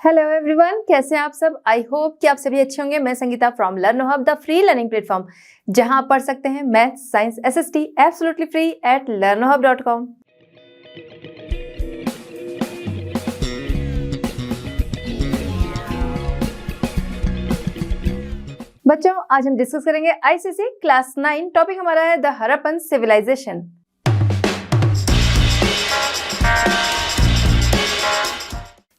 Hello everyone, कैसे हैं आप सब। आई होप कि आप सभी अच्छे होंगे। मैं Sangeeta from learn hub, the free learning platform, जहां आप पढ़ सकते हैं math, science, SST absolutely free at learnhub.com। बच्चों, आज हम डिस्कस करेंगे आईसीसी क्लास 9। टॉपिक हमारा है द हड़प्पन सिविलाइजेशन।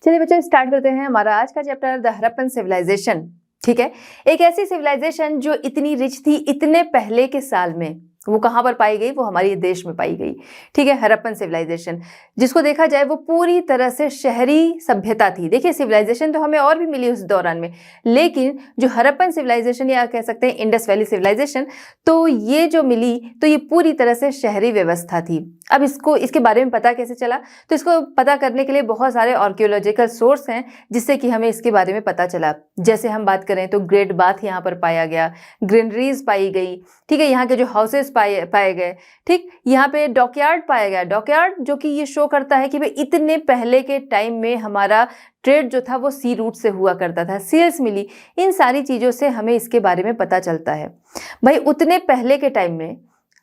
चलिए बच्चों, स्टार्ट करते हैं हमारा आज का चैप्टर द हड़प्पन सिविलाइजेशन। ठीक है, एक ऐसी सिविलाइजेशन जो इतनी रिच थी इतने पहले के साल में, वो कहाँ पर पाई गई? वो हमारे देश में पाई गई। ठीक है, हड़प्पन सिविलाइजेशन, जिसको देखा जाए वो पूरी तरह से शहरी सभ्यता थी। देखिए, सिविलाइजेशन तो हमें और भी मिली उस दौरान में, लेकिन जो हड़प्पन सिविलाइजेशन या कह सकते हैं इंडस वैली सिविलाइजेशन, तो ये जो मिली तो ये पूरी तरह से शहरी व्यवस्था थी। अब इसके बारे में पता कैसे चला? तो इसको पता करने के लिए बहुत सारे आर्कियोलॉजिकल सोर्स हैं जिससे कि हमें इसके बारे में पता चला। जैसे हम बात करें तो ग्रेट बाथ यहाँ पर पाया गया, ग्रेनरीज पाई गई। ठीक है, यहाँ के जो हाउसेस पाए गए। ठीक, यहाँ पे डॉकयार्ड पाया गया। डॉकयार्ड जो कि ये शो करता है कि भाई इतने पहले के टाइम में हमारा ट्रेड जो था वो सी रूट से हुआ करता था, सील्स मिली। इन सारी चीज़ों से हमें इसके बारे में पता चलता है। भाई उतने पहले के टाइम में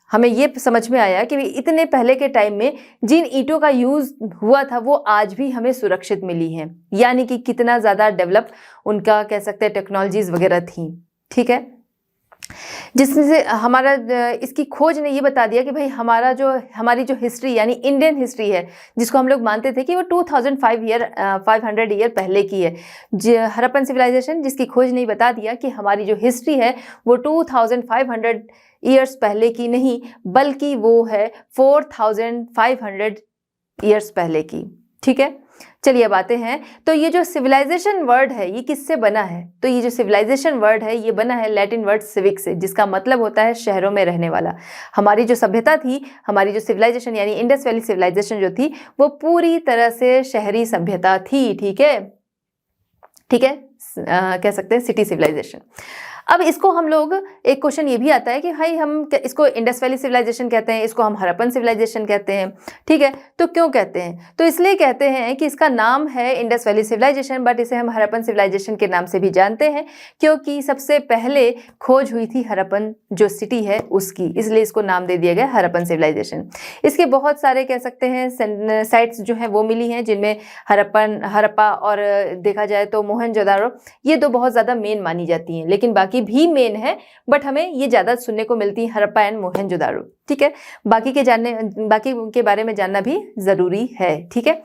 हमें ये समझ में आया कि इतने पहले के टाइम में जिन ईंटों का यूज हुआ था वो आज भी हमें सुरक्षित मिली हैं, यानी कि कितना ज़्यादा डेवलप उनका कह सकते हैं टेक्नोलॉजीज वगैरह थी। ठीक है, जिससे हमारा इसकी खोज ने ये बता दिया कि भाई हमारी जो हिस्ट्री यानी इंडियन हिस्ट्री है, जिसको हम लोग मानते थे कि वो 500 ईयर पहले की है। हड़प्पन सिविलाइजेशन जिसकी खोज ने बता दिया कि हमारी जो हिस्ट्री है वो 2500 ईयर्स पहले की नहीं, बल्कि वो है 4500 ईयर्स पहले की। ठीक है, चलिए अब आते हैं। तो ये जो सिविलाइजेशन वर्ड है ये किससे बना है? तो ये जो सिविलाइजेशन वर्ड है ये बना है लैटिन वर्ड सिविक से, जिसका मतलब होता है शहरों में रहने वाला। हमारी जो सभ्यता थी, हमारी जो सिविलाइजेशन यानी इंडस वैली सिविलाइजेशन जो थी वो पूरी तरह से शहरी सभ्यता थी। ठीक है, ठीक है, कह सकते हैं सिटी सिविलाइजेशन। अब इसको हम लोग, एक क्वेश्चन ये भी आता है कि भाई हम इसको इंडस वैली सिविलाइजेशन कहते हैं, इसको हम हड़प्पन सिविलाइजेशन कहते हैं। ठीक है, तो क्यों कहते हैं? तो इसलिए कहते हैं कि इसका नाम है इंडस वैली सिविलाइजेशन, बट इसे हम हड़प्पन सिविलाइजेशन के नाम से भी जानते हैं, क्योंकि सबसे पहले खोज हुई थी हड़प्पन जो सिटी है उसकी, इसलिए इसको नाम दे दिया गया हड़प्पन सिविलाइजेशन। इसके बहुत सारे कह सकते हैं साइट्स जो हैं वो मिली हैं, जिनमें हड़प्पा और देखा जाए तो मोहनजोदारो, ये दो बहुत ज़्यादा मेन मानी जाती हैं, लेकिन बाकी भी मेन है, बट हमें ये ज्यादा सुनने को मिलती है हड़प्पा एंड मोहनजोदारो। ठीक है, बाकी के बारे में जानना भी जरूरी है। ठीक है,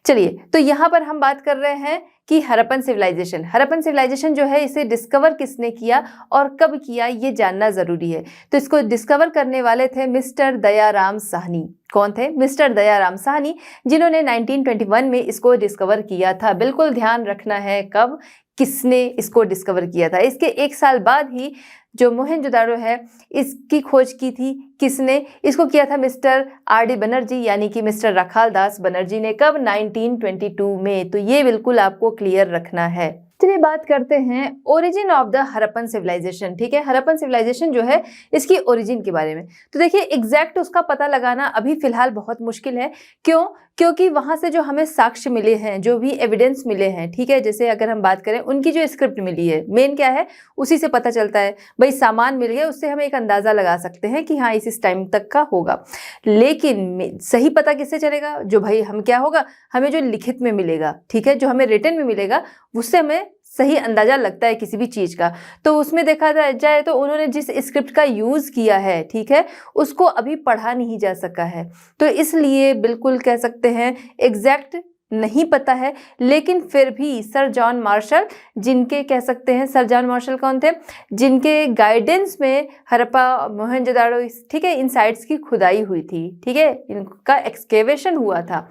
चलिए तो यहाँ पर हम बात कर रहे हैं कि हड़प्पन सिविलाइजेशन जो है इसे डिस्कवर किसने किया और कब किया ये जानना जरूरी है। तो इसको डिस्कवर करने वाले थे मिस्टर दयाराम साहनी। कौन थे? मिस्टर दयाराम साहनी, जिन्होंने 1921 में इसको डिस्कवर किया था। बिल्कुल ध्यान रखना है कब किसने इसको डिस्कवर किया था। इसके एक साल बाद ही जो मोहनजोदारो है इसकी खोज की थी। किसने इसको किया था? Mister RD. बनर्जी, यानी कि मिस्टर रखाल दास बनर्जी ने। कब? 1922 में। तो ये बिल्कुल आपको क्लियर रखना है। चलिए बात करते हैं origin of the Harappan civilization. ठीक है, हड़प्पन सिविलाइजेशन जो है इसकी ओरिजिन के बारे में तो देखिए एग्जैक्ट उसका पता लगाना अभी फिलहाल बहुत मुश्किल है। क्यों? क्योंकि वहां से जो हमें साक्ष्य मिले हैं, जो भी एविडेंस मिले हैं, ठीक है, जैसे अगर हम बात करें उनकी जो स्क्रिप्ट मिली है, मेन क्या है उसी से पता चलता है। भाई सामान मिल गया, उससे हम एक अंदाजा लगा सकते हैं कि हाँ इस टाइम तक का होगा, लेकिन सही पता किससे चलेगा? जो भाई हम क्या होगा, हमें जो लिखित में मिलेगा, ठीक है, जो हमें रिटन में मिलेगा, उससे हमें सही अंदाजा लगता है किसी भी चीज का। तो उसमें देखा जाए तो उन्होंने जिस स्क्रिप्ट का यूज किया है, ठीक है, उसको अभी पढ़ा नहीं जा सका है, तो इसलिए बिल्कुल कह सकते हैं एग्जैक्ट नहीं पता है। लेकिन फिर भी सर जॉन मार्शल, जिनके कह सकते हैं, सर जॉन मार्शल कौन थे? जिनके गाइडेंस में हड़प्पा मोहनजोदारो, ठीक है, इन साइट्स की खुदाई हुई थी। ठीक है, इनका एक्सकेवेशन हुआ था,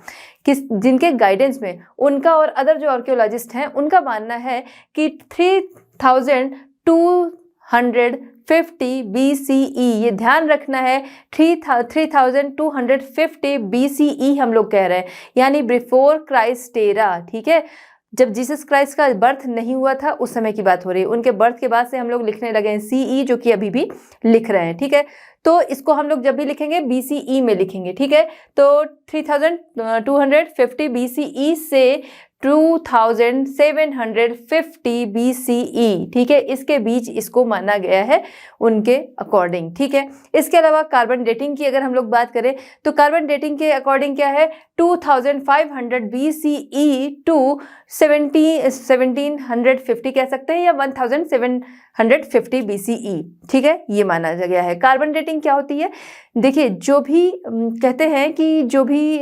जिनके गाइडेंस में उनका और अदर जो आर्कियोलॉजिस्ट हैं उनका मानना है कि 3250 BCE, ये ध्यान रखना है 3250 BCE हम लोग कह रहे हैं, यानी बिफोर क्राइस्ट एरा। ठीक है, जब जीसस क्राइस्ट का बर्थ नहीं हुआ था उस समय की बात हो रही है। उनके बर्थ के बाद से हम लोग लिखने लगे हैं CE, जो कि अभी भी लिख रहे हैं। ठीक है, तो इसको हम लोग जब भी लिखेंगे BCE में लिखेंगे। ठीक है, तो 3250 BCE से 2750 BCE, ठीक है, इसके बीच इसको माना गया है उनके अकॉर्डिंग, ठीक है। इसके अलावा कार्बन डेटिंग की अगर हम लोग बात करें तो कार्बन डेटिंग के अकॉर्डिंग क्या है, 2500 BCE टू 1750 कह सकते हैं, या 1750 BCE, ठीक है, ये माना गया है। कार्बन डेटिंग क्या होती है, देखिए जो भी कहते हैं कि जो भी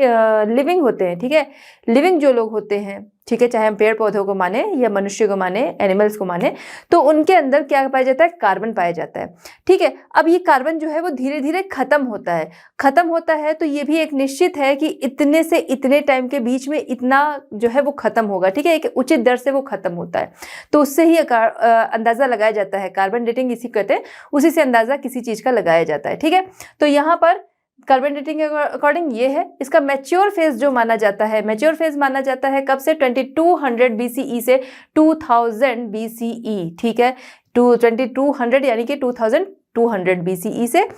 लिविंग होते हैं, ठीक है, लिविंग जो लोग होते हैं, ठीक है, चाहे हम पेड़ पौधों को माने या मनुष्य को माने, एनिमल्स को माने, तो उनके अंदर क्या पाया जाता है, कार्बन पाया जाता है, ठीक है। अब ये कार्बन जो है वो धीरे धीरे खत्म होता है, तो ये भी एक निश्चित है कि इतने से इतने टाइम के बीच में इतना जो है वो खत्म होगा, ठीक है, एक उचित दर से वो खत्म होता है। तो उससे ही अंदाजा लगाया जाता है, कार्बन डेटिंग इसी कहते हैं, उसी से अंदाजा किसी चीज का लगाया जाता है, ठीक है। तो यहाँ पर कार्बन डेटिंग के अकॉर्डिंग ये है। इसका मैच्योर फेज जो माना जाता है, मैच्योर फेज माना जाता है कब से, 2200 BCE से 2000 BCE, ठीक है, 2200 यानी कि 2200 BCE से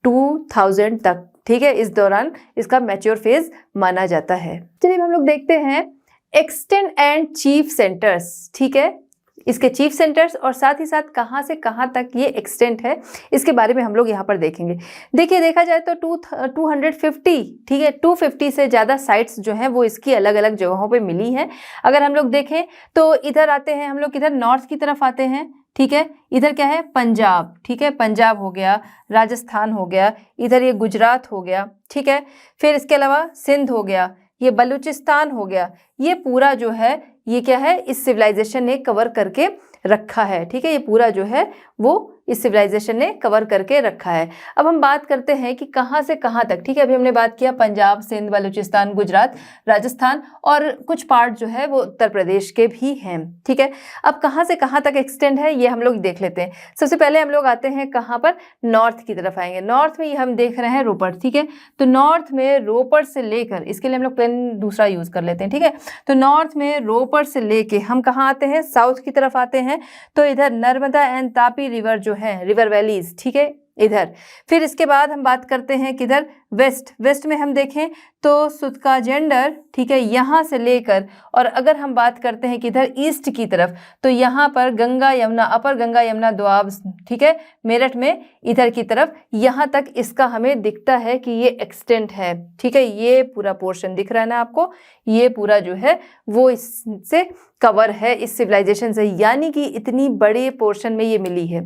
2000 तक, ठीक है, इस दौरान इसका मैच्योर फेज माना जाता है। चलिए हम लोग देखते हैं एक्सटेंट एंड चीफ सेंटर्स, ठीक है, इसके चीफ सेंटर्स और साथ ही साथ कहाँ से कहाँ तक ये एक्सटेंट है, इसके बारे में हम लोग यहाँ पर देखेंगे। देखिए देखा जाए तो 250, ठीक है, 250 से ज़्यादा साइट्स जो हैं वो इसकी अलग अलग जगहों पे मिली हैं। अगर हम लोग देखें तो इधर आते हैं हम लोग, इधर नॉर्थ की तरफ आते हैं, ठीक है, इधर क्या है, पंजाब, ठीक है, पंजाब हो गया, राजस्थान हो गया, इधर ये गुजरात हो गया, ठीक है, फिर इसके अलावा सिंध हो गया, ये बलूचिस्तान हो गया, ये पूरा जो है ये क्या है, इस सिविलाइजेशन ने कवर करके रखा है, ठीक है, ये पूरा जो है वो इस सिविलाइजेशन ने कवर करके रखा है। अब हम बात करते हैं कि कहाँ से कहाँ तक, ठीक है, अभी हमने बात किया पंजाब, सिंध, बलूचिस्तान, गुजरात, राजस्थान और कुछ पार्ट जो है वो उत्तर प्रदेश के भी हैं, ठीक है। अब कहाँ से कहाँ तक एक्सटेंड है ये हम लोग देख लेते हैं। सबसे पहले हम लोग आते हैं कहाँ पर, नॉर्थ की तरफ आएंगे। नॉर्थ में ये हम देख रहे हैं रोपड़, ठीक है, तो नॉर्थ में रोपड़ से लेकर, इसके लिए हम लोग पेन दूसरा यूज कर लेते हैं, ठीक है, तो नॉर्थ में रोपड़ से लेके हम कहाँ आते हैं, साउथ की तरफ आते हैं, तो इधर नर्मदा एंड तापी रिवर जो है, रिवर वैलीज, ठीक है, इधर। फिर इसके बाद हम बात करते हैं किधर, वेस्ट में हम देखें तो सुतकाजेंडर, ठीक है, यहाँ से लेकर, और अगर हम बात करते हैं किधर ईस्ट की तरफ, तो यहाँ पर गंगा यमुना, अपर गंगा यमुना दोआब, ठीक है, मेरठ में इधर की तरफ, यहाँ तक इसका हमें दिखता है कि ये एक्सटेंट है, ठीक है, ये पूरा पोर्शन दिख रहा है ना आपको, ये पूरा जो है वो इससे कवर है, इस सिविलाइजेशन से, यानी कि इतनी बड़े पोर्शन में ये मिली है।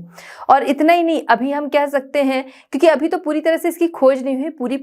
और इतना ही नहीं, अभी हम कह सकते हैं, क्योंकि अभी तो पूरी तरह से इसकी खोज नहीं हुई, पूरी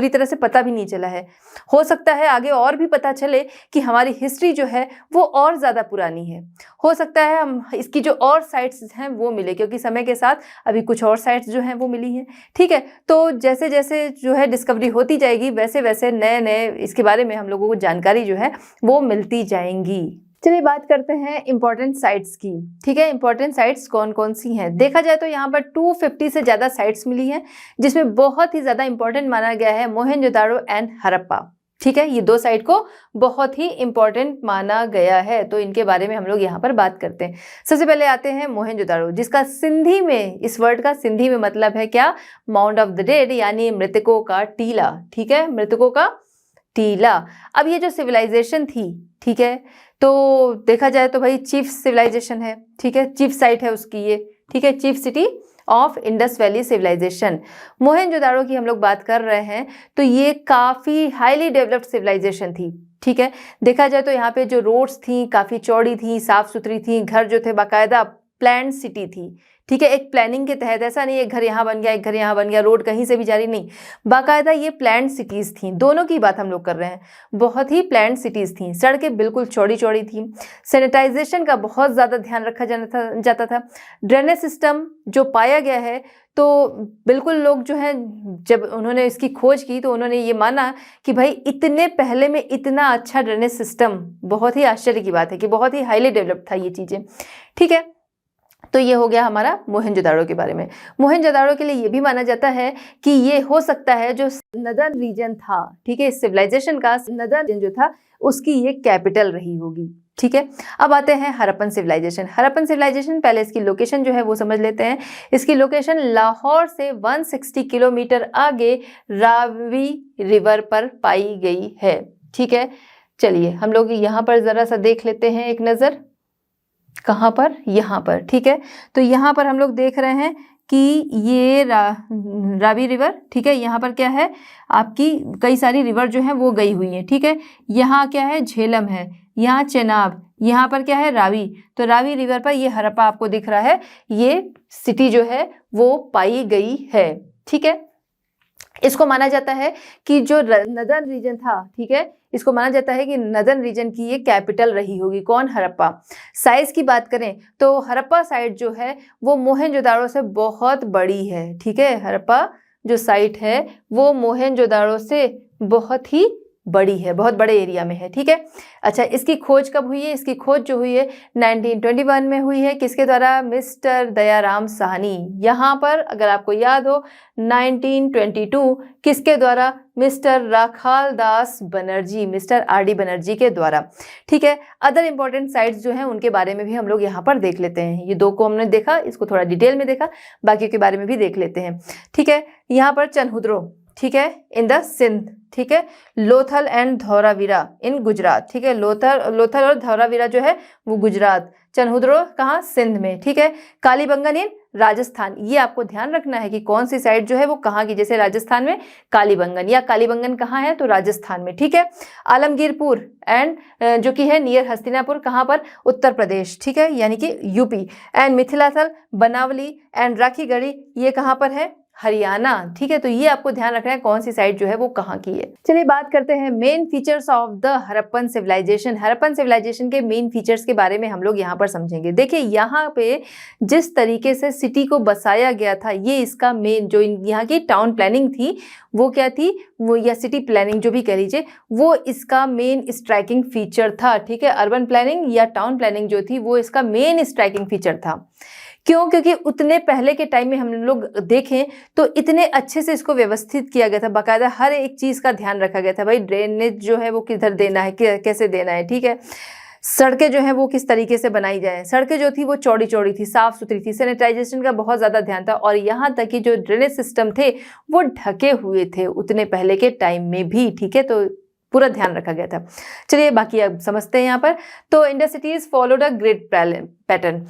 तरह से पता भी नहीं चला है, हो सकता है आगे और भी पता चले कि हमारी हिस्ट्री जो है वो और ज़्यादा पुरानी है, हो सकता है हम इसकी जो और साइट्स हैं वो मिले, क्योंकि समय के साथ अभी कुछ और साइट्स जो हैं वो मिली हैं, ठीक है। तो जैसे जैसे जो है डिस्कवरी होती जाएगी, वैसे वैसे नए नए इसके बारे में हम लोगों को जानकारी जो है वो मिलती जाएंगी। चलिए बात करते हैं इंपॉर्टेंट साइट्स की, ठीक है, इंपॉर्टेंट साइट्स कौन कौन सी हैं। देखा जाए तो यहाँ पर 250 से ज़्यादा साइट्स मिली हैं, जिसमें बहुत ही ज़्यादा इंपॉर्टेंट माना गया है मोहनजोदाड़ो एंड हड़प्पा, ठीक है, ये दो साइट को बहुत ही इंपॉर्टेंट माना गया है, तो इनके बारे में हम लोग यहाँ पर बात करते हैं। सबसे पहले आते हैं मोहनजोदाड़ो, जिसका सिंधी में, इस वर्ड का सिंधी में मतलब है क्या, माउंट ऑफ द डेड, यानी मृतकों का टीला, ठीक है, मृतकों का टीला। अब ये जो सिविलाइजेशन थी, ठीक है, तो देखा जाए तो भाई चीफ सिविलाइजेशन है, ठीक है, चीफ साइट है उसकी ये, ठीक है, chief city of Indus valley civilization. Mohenjodaro की हम लोग बात कर रहे हैं, तो ये काफ़ी हाईली डेवलप्ड सिविलाइजेशन थी, ठीक है। देखा जाए तो यहाँ पे जो रोड्स थी काफ़ी चौड़ी थी, साफ सुथरी थी, घर जो थे बाकायदा प्लान्ड सिटी थी, ठीक है, एक प्लानिंग के तहत, ऐसा नहीं एक घर यहाँ बन गया, एक घर यहाँ बन गया, रोड कहीं से भी जारी नहीं, बाकायदा ये प्लान्ड सिटीज़ थी, दोनों की बात हम लोग कर रहे हैं, बहुत ही प्लान्ड सिटीज़ थी, सड़कें बिल्कुल चौड़ी चौड़ी थी, सैनिटाइजेशन का बहुत ज़्यादा ध्यान रखा जाता था, ड्रेनेज सिस्टम जो पाया गया है, तो बिल्कुल लोग जो हैं जब उन्होंने इसकी खोज की तो उन्होंने ये माना कि भाई इतने पहले में इतना अच्छा ड्रेनेज सिस्टम, बहुत ही आश्चर्य की बात है कि बहुत ही हाईली डेवलप्ड था ये चीज़ें, ठीक है। तो ये हो गया हमारा मोहनजोदाड़ो के बारे में। मोहनजोदाड़ो के लिए ये भी माना जाता है कि ये हो सकता है जो नदर्न रीजन था, ठीक है, इस सिविलाइजेशन का नदर्न रीजन जो था उसकी ये कैपिटल रही होगी, ठीक है। अब आते हैं हड़प्पन सिविलाइजेशन। हड़प्पन सिविलाइजेशन, पहले इसकी लोकेशन जो है वो समझ लेते हैं। इसकी लोकेशन लाहौर से 160 किलोमीटर आगे रावी रिवर पर पाई गई है, ठीक है। चलिए हम लोग यहाँ पर जरा सा देख लेते हैं एक नज़र। कहाँ पर? यहाँ पर, ठीक है। तो यहाँ पर हम लोग देख रहे हैं कि ये रावी रिवर, ठीक है। यहाँ पर क्या है, आपकी कई सारी रिवर जो है वो गई हुई है, ठीक है। यहाँ क्या है, झेलम है, यहाँ चेनाब, यहाँ पर क्या है, रावी। तो रावी रिवर पर ये हड़प्पा आपको दिख रहा है, ये सिटी जो है वो पाई गई है, ठीक है। इसको माना जाता है कि जो नदर्न रीजन था, ठीक है, इसको माना जाता है कि नदर्न रीजन की ये कैपिटल रही होगी। कौन? हड़प्पा। साइज की बात करें तो हड़प्पा साइट जो है वो मोहनजोदाड़ो से बहुत बड़ी है, ठीक है। हड़प्पा जो साइट है वो मोहनजोदाड़ो से बहुत ही बड़ी है, बहुत बड़े एरिया में है, ठीक है। अच्छा, इसकी खोज कब हुई है? इसकी खोज जो हुई है 1921 में हुई है। किसके द्वारा? मिस्टर दयाराम साहनी। यहाँ पर अगर आपको याद हो 1922 किसके द्वारा? मिस्टर राखाल दास बनर्जी, मिस्टर RD बनर्जी के द्वारा, ठीक है। अदर इंपॉर्टेंट साइट्स जो हैं उनके बारे में भी हम लोग यहाँ पर देख लेते हैं। ये दो को हमने देखा, इसको थोड़ा डिटेल में देखा, बाकी के बारे में भी देख लेते हैं, ठीक है। यहाँ पर चनहुद्रो, ठीक है, इन द सिंध, ठीक है। लोथल एंड धौरावीरा इन गुजरात, ठीक है। लोथल और धौरावीरा जो है वो गुजरात, चनहुद्रो कहाँ? सिंध में, ठीक है। कालीबंगन इन राजस्थान। ये आपको ध्यान रखना है कि कौन सी साइड जो है वो कहाँ की, जैसे राजस्थान में कालीबंगन, या कालीबंगन कहाँ है? तो राजस्थान में, ठीक है। आलमगीरपुर एंड जो कि है नियर हस्तिनापुर, कहाँ पर? उत्तर प्रदेश, ठीक है, यानी कि UP। And मिथिलाथल, Banawali and Rakhigarhi, ये कहाँ पर है? हरियाणा, ठीक है। तो ये आपको ध्यान रखना है कौन सी साइट जो है वो कहाँ की है। चलिए बात करते हैं main features of the Harappan civilization. Harappan civilization के मेन फीचर्स के बारे में हम लोग यहाँ पर समझेंगे। देखिए यहाँ पे जिस तरीके से सिटी को बसाया गया था, ये इसका मेन जो यहाँ की टाउन प्लानिंग थी वो क्या थी, वो या सिटी प्लानिंग जो भी कह लीजिए, वो इसका मेन स्ट्राइकिंग फीचर था, ठीक है। अर्बन प्लानिंग या टाउन प्लानिंग जो थी वो इसका मेन स्ट्राइकिंग फीचर था। क्यों? क्योंकि उतने पहले के टाइम में हम लोग देखें तो इतने अच्छे से इसको व्यवस्थित किया गया था, बाकायदा हर एक चीज़ का ध्यान रखा गया था। भाई ड्रेनेज जो है वो किधर देना है, कैसे देना है, ठीक है। सड़कें जो है वो किस तरीके से बनाई जाए, सड़कें जो थी वो चौड़ी चौड़ी थी, साफ सुथरी थी, सैनिटाइजेशन का बहुत ज़्यादा ध्यान था, और यहाँ तक कि जो ड्रेनेज सिस्टम थे वो ढके हुए थे उतने पहले के टाइम में भी, ठीक है। तो पूरा ध्यान रखा गया था। चलिए बाकी अब समझते हैं यहाँ पर। तो Indus cities followed a grid pattern.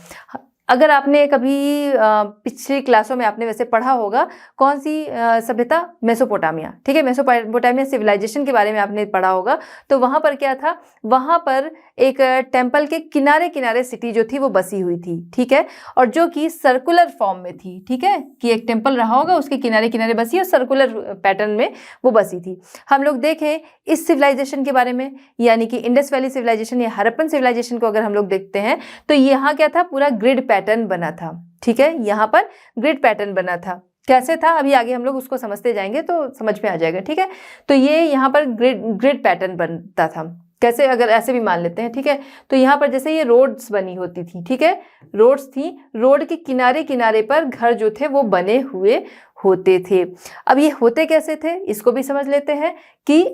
अगर आपने कभी पिछली क्लासों में आपने वैसे पढ़ा होगा, कौन सी सभ्यता? मेसोपोटामिया, ठीक है। मेसोपोटामिया सिविलाइजेशन के बारे में आपने पढ़ा होगा। तो वहाँ पर क्या था, वहाँ पर एक टेम्पल के किनारे किनारे सिटी जो थी वो बसी हुई थी, ठीक है, और जो कि सर्कुलर फॉर्म में थी, ठीक है, कि एक टेम्पल रहा होगा उसके किनारे किनारे बसी और सर्कुलर पैटर्न में वो बसी थी। हम लोग देखें इस सिविलाइजेशन के बारे में, यानी कि इंडस वैली सिविलाइजेशन या हड़प्पन सिविलाइजेशन को अगर हम लोग देखते हैं तो यहाँ क्या था, पूरा ग्रिड पैटर्न बना था, ठीक है। यहाँ पर ग्रिड पैटर्न बना था। कैसे था अभी आगे हम लोग उसको समझते जाएंगे तो समझ में आ जाएगा, ठीक है। तो ये यहाँ पर ग्रिड पैटर्न बनता था। कैसे? अगर ऐसे भी मान लेते हैं, ठीक है। तो यहाँ पर जैसे ये रोड्स बनी होती थी, ठीक है, रोड्स थी, रोड के किनारे किनारे पर घर जो थे वो बने हुए होते थे। अब ये होते कैसे थे इसको भी समझ लेते हैं कि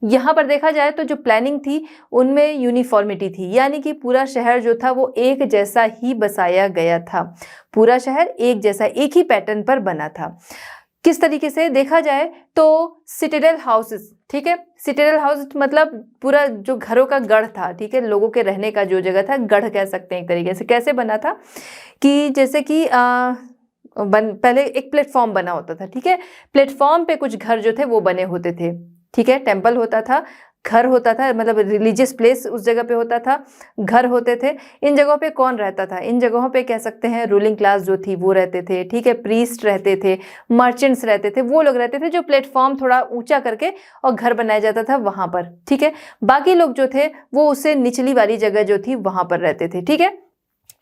यहाँ पर देखा जाए तो जो प्लानिंग थी उनमें यूनिफॉर्मिटी थी, यानी कि पूरा शहर जो था वो एक जैसा ही बसाया गया था, पूरा शहर एक जैसा, एक ही पैटर्न पर बना था। किस तरीके से देखा जाए तो सिटाडेल हाउसेस, ठीक है, सिटाडेल हाउस मतलब पूरा जो घरों का गढ़ था, ठीक है, लोगों के रहने का जो जगह था, गढ़ कह सकते हैं एक तरीके से। कैसे बना था कि जैसे कि पहले एक प्लेटफॉर्म बना होता था, ठीक है, प्लेटफॉर्म पे कुछ घर जो थे वो बने होते थे, ठीक है, टेम्पल होता था, घर होता था, मतलब रिलीजियस प्लेस उस जगह पे होता था, घर होते थे। इन जगहों पे कौन रहता था? इन जगहों पे कह सकते हैं रूलिंग क्लास जो थी वो रहते थे, ठीक है, प्रीस्ट रहते थे, मर्चेंट्स रहते थे, वो लोग रहते थे जो प्लेटफॉर्म थोड़ा ऊंचा करके और घर बनाया जाता था वहां पर, ठीक है। बाकी लोग जो थे वो उससे निचली वाली जगह जो थी वहां पर रहते थे, ठीक है।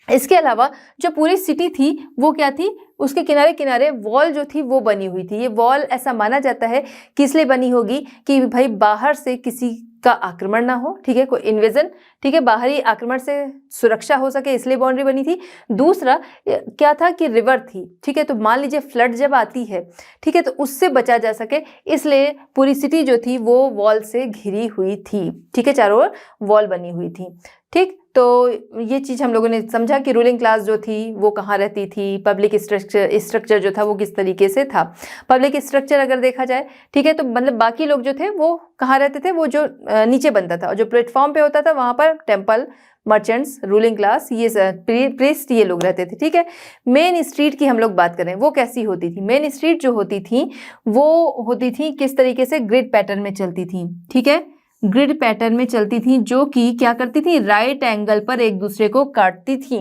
इसके अलावा जो पूरी सिटी थी वो क्या थी, उसके किनारे किनारे वॉल जो थी वो बनी हुई थी। ये वॉल ऐसा माना जाता है कि इसलिए बनी होगी कि भाई बाहर से किसी का आक्रमण ना हो, ठीक है, कोई इन्वेजन, ठीक है, बाहरी आक्रमण से सुरक्षा हो सके, इसलिए बाउंड्री बनी थी। दूसरा क्या था कि रिवर थी, ठीक है, तो मान लीजिए फ्लड जब आती है, ठीक है, तो उससे बचा जा सके, इसलिए पूरी सिटी जो थी वो वॉल से घिरी हुई थी, ठीक है, चारों ओर वॉल बनी हुई थी, ठीक। तो ये चीज़ हम लोगों ने समझा कि रूलिंग क्लास जो थी वो कहाँ रहती थी, पब्लिक स्ट्रक्चर जो था वो किस तरीके से था। पब्लिक स्ट्रक्चर अगर देखा जाए, ठीक है, तो मतलब बाकी लोग जो थे वो कहाँ रहते थे, वो जो नीचे बनता था और जो प्लेटफॉर्म पे होता था वहाँ पर टेम्पल, मर्चेंट्स, रूलिंग क्लास, ये प्रीस्ट, ये लोग रहते थे, ठीक है। मेन स्ट्रीट की हम लोग बात करें, वो कैसी होती थी? मेन स्ट्रीट जो होती थी वो होती थी किस तरीके से, ग्रिड पैटर्न में चलती थी, ठीक है, ग्रिड पैटर्न में चलती थी, जो कि क्या करती थी, राइट एंगल पर एक दूसरे को काटती थी,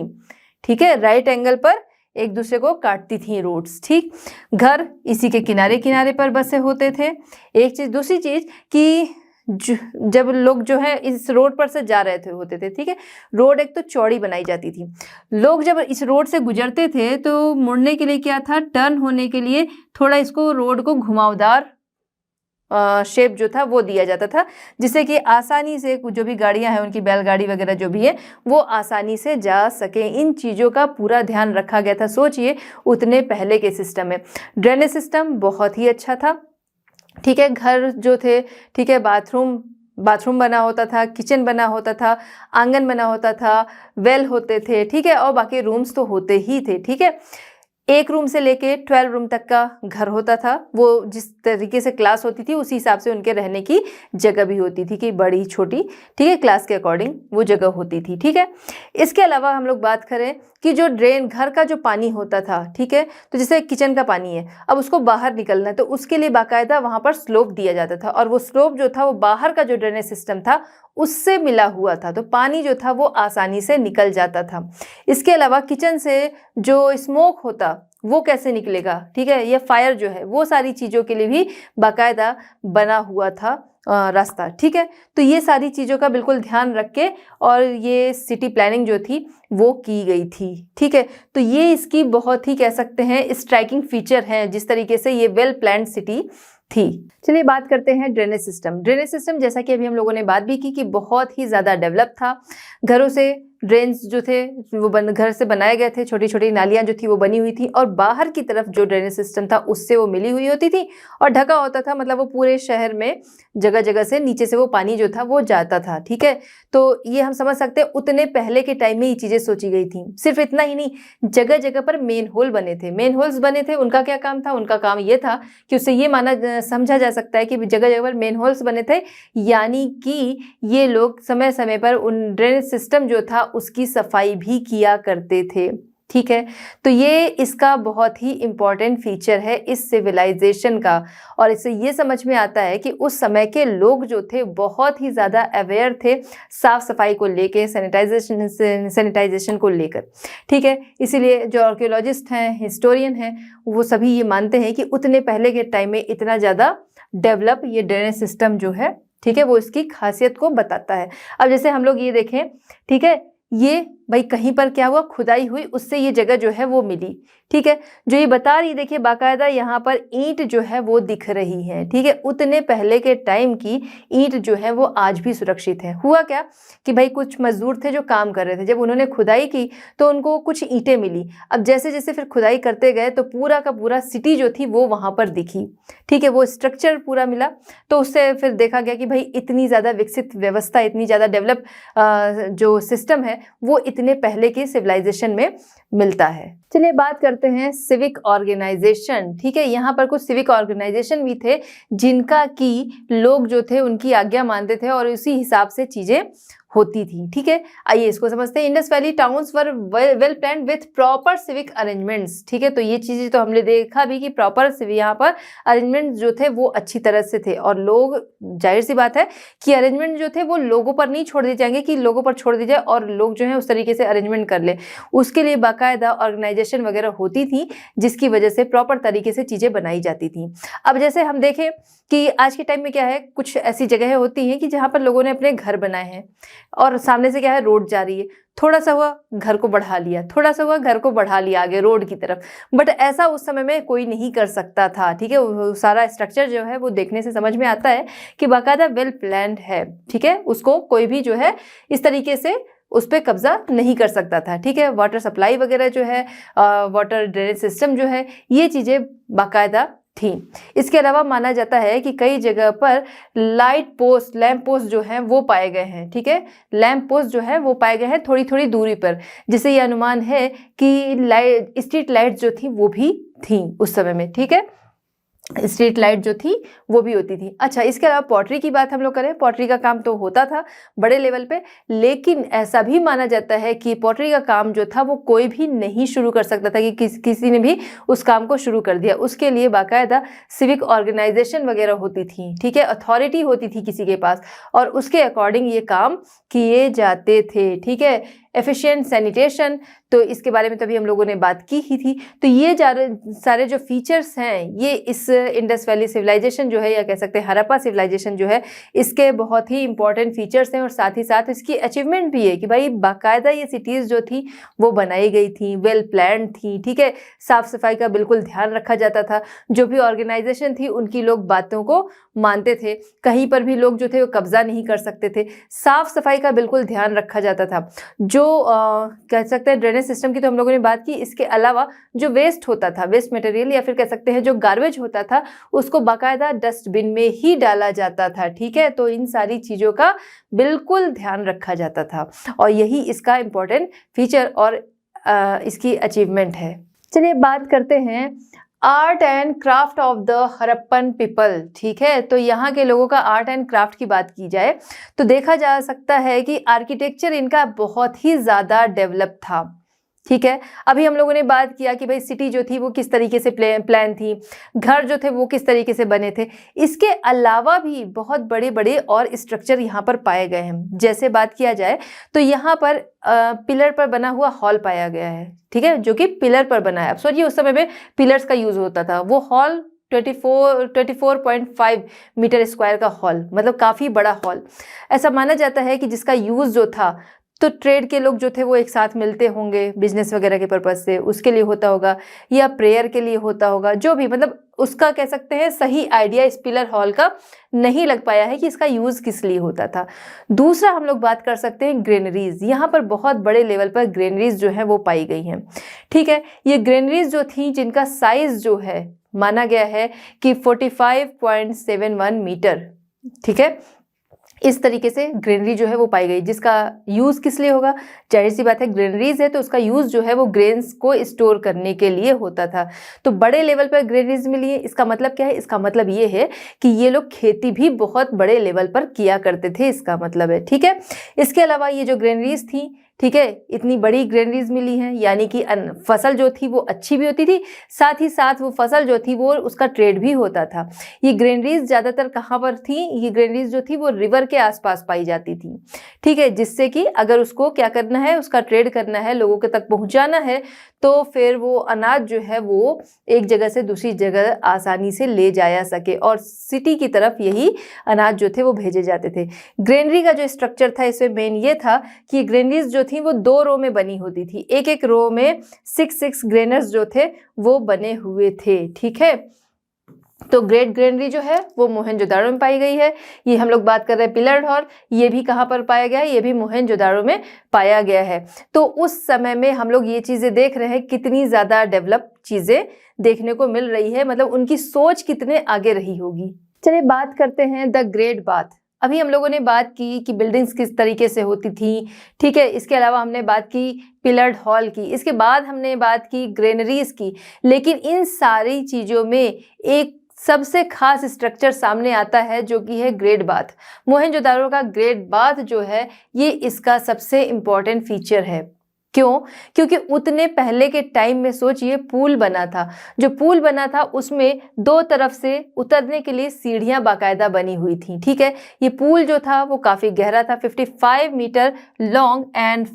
ठीक है, राइट एंगल पर एक दूसरे को काटती थी रोड्स, ठीक। घर इसी के किनारे किनारे पर बसे होते थे। एक चीज, दूसरी चीज कि जब लोग जो है इस रोड पर से जा रहे थे होते थे, ठीक है, रोड एक तो चौड़ी बनाई जाती थी, लोग जब इस रोड से गुजरते थे तो मुड़ने के लिए क्या था, टर्न होने के लिए थोड़ा इसको रोड को घुमावदार शेप जो था वो दिया जाता था, जिससे कि आसानी से जो भी गाड़ियां हैं उनकी बैलगाड़ी वगैरह जो भी है वो आसानी से जा सके। इन चीज़ों का पूरा ध्यान रखा गया था। सोचिए उतने पहले के सिस्टम में ड्रेनेज सिस्टम बहुत ही अच्छा था, ठीक है, घर जो थे, ठीक है, बाथरूम बना होता था, किचन बना होता था, आंगन बना होता था, वेल होते थे, ठीक है, और बाकी रूम्स तो होते ही थे, ठीक है। एक रूम से लेके 12 रूम तक का घर होता था। वो जिस तरीके से क्लास होती थी उसी हिसाब से उनके रहने की जगह भी होती थी कि बड़ी छोटी, ठीक है, क्लास के अकॉर्डिंग वो जगह होती थी, ठीक है। इसके अलावा हम लोग बात करें कि जो ड्रेन, घर का जो पानी होता था, ठीक है, तो जैसे किचन का पानी है, अब उसको बाहर निकलना है तो उसके लिए बाकायदा वहाँ पर स्लोप दिया जाता था, और वो स्लोप जो था वो बाहर का जो ड्रेनेज सिस्टम था उससे मिला हुआ था, तो पानी जो था वो आसानी से निकल जाता था। इसके अलावा किचन से जो स्मोक होता वो कैसे निकलेगा, ठीक है, ये फायर जो है वो सारी चीज़ों के लिए भी बाकायदा बना हुआ था रास्ता, ठीक है। तो ये सारी चीज़ों का बिल्कुल ध्यान रख के और ये सिटी प्लानिंग जो थी वो की गई थी, ठीक है। तो ये इसकी बहुत ही कह सकते हैं स्ट्राइकिंग फीचर है, जिस तरीके से ये वेल प्लान्ड सिटी थी। चलिए बात करते हैं ड्रेनेज सिस्टम। ड्रेनेज सिस्टम जैसा कि अभी हम लोगों ने बात भी की कि बहुत ही ज़्यादा डेवलप था। घरों से ड्रेन्स जो थे वो घर से बनाए गए थे, छोटी छोटी नालियाँ जो थी वो बनी हुई थी, और बाहर की तरफ जो ड्रेनेज सिस्टम था उससे वो मिली हुई होती थी और ढका होता था, मतलब वो पूरे शहर में जगह जगह से नीचे से वो पानी जो था वो जाता था, ठीक है। तो ये हम समझ सकते हैं उतने पहले के टाइम में ये चीज़ें सोची गई थी। सिर्फ इतना ही नहीं, जगह जगह पर मेन होल बने थे। मेन होल्स बने थे, उनका क्या काम था? उनका काम ये था कि उससे ये समझा जा सकता है कि जगह जगह पर मेन होल्स बने थे, यानी कि ये लोग समय समय पर उन ड्रेनेज सिस्टम जो था उसकी सफाई भी किया करते थे, ठीक है। तो ये इसका बहुत ही इम्पॉर्टेंट फीचर है इस सिविलाइजेशन का, और इससे ये समझ में आता है कि उस समय के लोग जो थे बहुत ही ज़्यादा अवेयर थे साफ सफाई को लेके, सैनिटाइजेशन को लेकर, ठीक है। इसीलिए जो आर्कियोलॉजिस्ट हैं, हिस्टोरियन हैं, वो सभी ये मानते हैं कि उतने पहले के टाइम में इतना ज़्यादा डेवलप ये ड्रेनेज सिस्टम जो है, ठीक है, वो इसकी खासियत को बताता है। अब जैसे हम लोग ये देखें, ठीक है, ये भाई कहीं पर क्या हुआ, खुदाई हुई, उससे ये जगह जो है वो मिली, ठीक है। जो ये बता रही, देखिए बाकायदा यहाँ पर ईंट जो है वो दिख रही है, ठीक है। उतने पहले के टाइम की ईंट जो है वो आज भी सुरक्षित है। हुआ क्या कि भाई कुछ मजदूर थे जो काम कर रहे थे, जब उन्होंने खुदाई की तो उनको कुछ ईंटें मिली। अब जैसे जैसे फिर खुदाई करते गए तो पूरा का पूरा सिटी जो थी वो वहाँ पर दिखी, ठीक है, वो स्ट्रक्चर पूरा मिला। तो उससे फिर देखा गया कि भाई इतनी ज़्यादा विकसित व्यवस्था, इतनी ज़्यादा डेवलप जो सिस्टम है वो इतने पहले की सिविलाइजेशन में मिलता है। चलिए बात करते हैं सिविक ऑर्गेनाइजेशन, ठीक है। यहाँ पर कुछ सिविक ऑर्गेनाइजेशन भी थे जिनका कि लोग जो थे उनकी आज्ञा मानते थे और उसी हिसाब से चीजें होती थी, ठीक है। आइए इसको समझते हैं। Indus valley towns were well planned with proper civic arrangements, ठीक है। तो ये चीजें तो हमने देखा भी कि प्रॉपर यहाँ पर अरेंजमेंट जो थे वो अच्छी तरह से थे, और लोग, जाहिर सी बात है कि अरेंजमेंट जो थे वो लोगों पर नहीं छोड़ दिए जाएंगे कि लोगों पर छोड़ दी जाए और लोग जो है उस तरीके से अरेंजमेंट कर ले। उसके लिए बाकायदा ऑर्गेनाइजेशन वगैरह होती थी जिसकी वजह से प्रॉपर तरीके से चीजें बनाई जाती थी। अब जैसे हम देखें कि आज के टाइम में क्या है, कुछ ऐसी जगहें होती हैं कि जहाँ पर लोगों ने अपने घर बनाए हैं और सामने से क्या है, रोड जा रही है, थोड़ा सा हुआ घर को बढ़ा लिया, थोड़ा सा हुआ घर को बढ़ा लिया आगे रोड की तरफ। बट ऐसा उस समय में कोई नहीं कर सकता था, ठीक है। वो सारा स्ट्रक्चर जो है वो देखने से समझ में आता है कि बाकायदा वेल प्लान्ड है, ठीक है। उसको कोई भी जो है इस तरीके से उस पर कब्जा नहीं कर सकता था, ठीक है। वाटर सप्लाई वगैरह जो है, वाटर ड्रेनेज सिस्टम जो है, ये चीज़ें बाकायदा थी। इसके अलावा माना जाता है कि कई जगह पर लैंप पोस्ट जो हैं वो पाए गए हैं। ठीक है, लैंप पोस्ट जो है वो पाए गए हैं थोड़ी थोड़ी दूरी पर, जिससे ये अनुमान है कि स्ट्रीट लाइट जो थी वो भी थी उस समय में। ठीक है, स्ट्रीट लाइट जो थी वो भी होती थी। अच्छा, इसके अलावा पॉटरी की बात हम लोग करें, पॉटरी का काम तो होता था बड़े लेवल पे, लेकिन ऐसा भी माना जाता है कि पॉटरी का काम जो था वो कोई भी नहीं शुरू कर सकता था कि किसी ने भी उस काम को शुरू कर दिया। उसके लिए बाकायदा सिविक ऑर्गेनाइजेशन वगैरह होती थी। ठीक है, अथॉरिटी होती थी किसी के पास, और उसके अकॉर्डिंग ये काम किए जाते थे। ठीक है, एफिशिएंट सैनिटेशन, तो इसके बारे में तभी हम लोगों ने बात की ही थी। तो ये सारे जो फीचर्स हैं ये इस इंडस वैली सिविलाइजेशन जो है, या कह सकते हैं हड़प्पा सिविलाइजेशन जो है, इसके बहुत ही इंपॉर्टेंट फीचर्स हैं। और साथ ही साथ इसकी अचीवमेंट भी है कि भाई बाकायदा ये सिटीज़ जो थी वो बनाई गई थी, वेल प्लान थी। ठीक है, साफ सफाई का बिल्कुल ध्यान रखा जाता था। जो भी ऑर्गेनाइजेशन थी उनकी लोग बातों को मानते थे, कहीं पर भी लोग जो थे वो कब्जा नहीं कर सकते थे। साफ सफाई का बिल्कुल ध्यान रखा जाता था। जो कह सकते हैं ड्रेनेज सिस्टम की तो हम लोगों ने बात की, इसके अलावा जो वेस्ट होता था, वेस्ट मटेरियल या फिर कह सकते हैं जो गार्बेज होता था, उसको बाकायदा डस्टबिन में ही डाला जाता था। ठीक है, तो इन सारी चीज़ों का बिल्कुल ध्यान रखा जाता था, और यही इसका इम्पोर्टेंट फीचर और इसकी अचीवमेंट है। चलिए बात करते हैं art and craft of the Harappan people. ठीक है, तो यहाँ के लोगों का आर्ट एंड क्राफ्ट की बात की जाए तो देखा जा सकता है कि आर्किटेक्चर इनका बहुत ही ज़्यादा डेवलप था। ठीक है, अभी हम लोगों ने बात किया कि भाई सिटी जो थी वो किस तरीके से प्लान थी, घर जो थे वो किस तरीके से बने थे। इसके अलावा भी बहुत बड़े बड़े और स्ट्रक्चर यहाँ पर पाए गए हैं। जैसे बात किया जाए तो यहाँ पर पिलर पर बना हुआ हॉल पाया गया है। ठीक है, जो कि पिलर पर बना है। अब सोचिए उस समय में पिलर्स का यूज होता था। वो हॉल 24.5 मीटर स्क्वायर का हॉल, मतलब काफ़ी बड़ा हॉल। ऐसा माना जाता है कि जिसका यूज़ जो था तो ट्रेड के लोग जो थे वो एक साथ मिलते होंगे बिजनेस वगैरह के पर्पज से, उसके लिए होता होगा, या प्रेयर के लिए होता होगा, जो भी, मतलब उसका कह सकते हैं सही आइडिया इस पिलर हॉल का नहीं लग पाया है कि इसका यूज़ किस लिए होता था। दूसरा हम लोग बात कर सकते हैं ग्रेनरीज। यहाँ पर बहुत बड़े लेवल पर ग्रेनरीज जो है वो पाई गई हैं। ठीक है, ये ग्रेनरीज जो थी जिनका साइज जो है माना गया है कि 45.71 मीटर। ठीक है, इस तरीके से ग्रेनरी जो है वो पाई गई, जिसका यूज़ किस लिए होगा, जाहिर सी बात है ग्रेनरीज है तो उसका यूज़ जो है वो ग्रेन्स को स्टोर करने के लिए होता था। तो बड़े लेवल पर ग्रेनरीज मिली है। इसका मतलब क्या है, इसका मतलब ये है कि ये लोग खेती भी बहुत बड़े लेवल पर किया करते थे, इसका मतलब है। ठीक है, इसके अलावा ये जो ग्रेनरीज थी, ठीक है, इतनी बड़ी ग्रेनरीज मिली हैं, यानी कि फसल जो थी वो अच्छी भी होती थी, साथ ही साथ वो फसल जो थी वो उसका ट्रेड भी होता था। ये ग्रेनरीज ज़्यादातर कहाँ पर थी, ये ग्रेनरीज जो थी वो रिवर के आसपास पाई जाती थी। ठीक है, जिससे कि अगर उसको क्या करना है, उसका ट्रेड करना है, लोगों के तक पहुँचाना है, तो फिर वो अनाज जो है वो एक जगह से दूसरी जगह आसानी से ले जाया सके, और सिटी की तरफ यही अनाज जो थे वो भेजे जाते थे। ग्रेनरी का जो स्ट्रक्चर था इसमें मेन ये था कि ग्रेनरीज जो थी वो 2 रो में बनी होती थी। एक एक रो में 6 ग्रेनर्स जो थे वो बने हुए थे। ठीक है, तो ग्रेट ग्रेनरी जो है वो मोहनजोदाड़ो में पाई गई है। ये हम लोग बात कर रहे हैं पिलर्ड हॉल, ये भी कहाँ पर पाया गया है, ये भी मोहनजोदाड़ो में पाया गया है। तो उस समय में हम लोग ये चीज़ें देख रहे हैं, कितनी ज़्यादा डेवलप चीज़ें देखने को मिल रही है, मतलब उनकी सोच कितने आगे रही होगी। चलिए बात करते हैं द ग्रेट बाथ। अभी हम लोगों ने बात की कि बिल्डिंग्स किस तरीके से होती थी। ठीक है, इसके अलावा हमने बात की पिलर्ड हॉल की, इसके बाद हमने बात की ग्रेनरीज की, लेकिन इन सारी चीज़ों में एक सबसे खास स्ट्रक्चर सामने आता है जो कि है ग्रेट बाथ। मोहनजोदाड़ो का ग्रेट बाथ जो है ये इसका सबसे इम्पॉर्टेंट फीचर है। क्यों? क्योंकि उतने पहले के टाइम में सोचिए पूल बना था। जो पूल बना था उसमें 2 तरफ से उतरने के लिए सीढ़ियां बाकायदा बनी हुई थी। ठीक है, ये पूल जो था वो काफ़ी गहरा था, 55 मीटर लॉन्ग एंड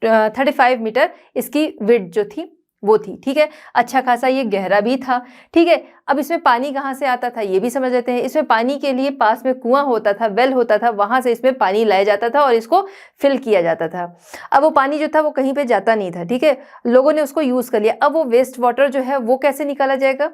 35 मीटर इसकी विड्थ जो थी वो थी। ठीक है, अच्छा खासा ये गहरा भी था। ठीक है, अब इसमें पानी कहाँ से आता था ये भी समझ लेते हैं। इसमें पानी के लिए पास में कुआं होता था, वेल होता था, वहां से इसमें पानी लाया जाता था और इसको फिल किया जाता था। अब वो पानी जो था वो कहीं पे जाता नहीं था। ठीक है, लोगों ने उसको यूज कर लिया। अब वो वेस्ट वाटर जो है वो कैसे निकाला जाएगा?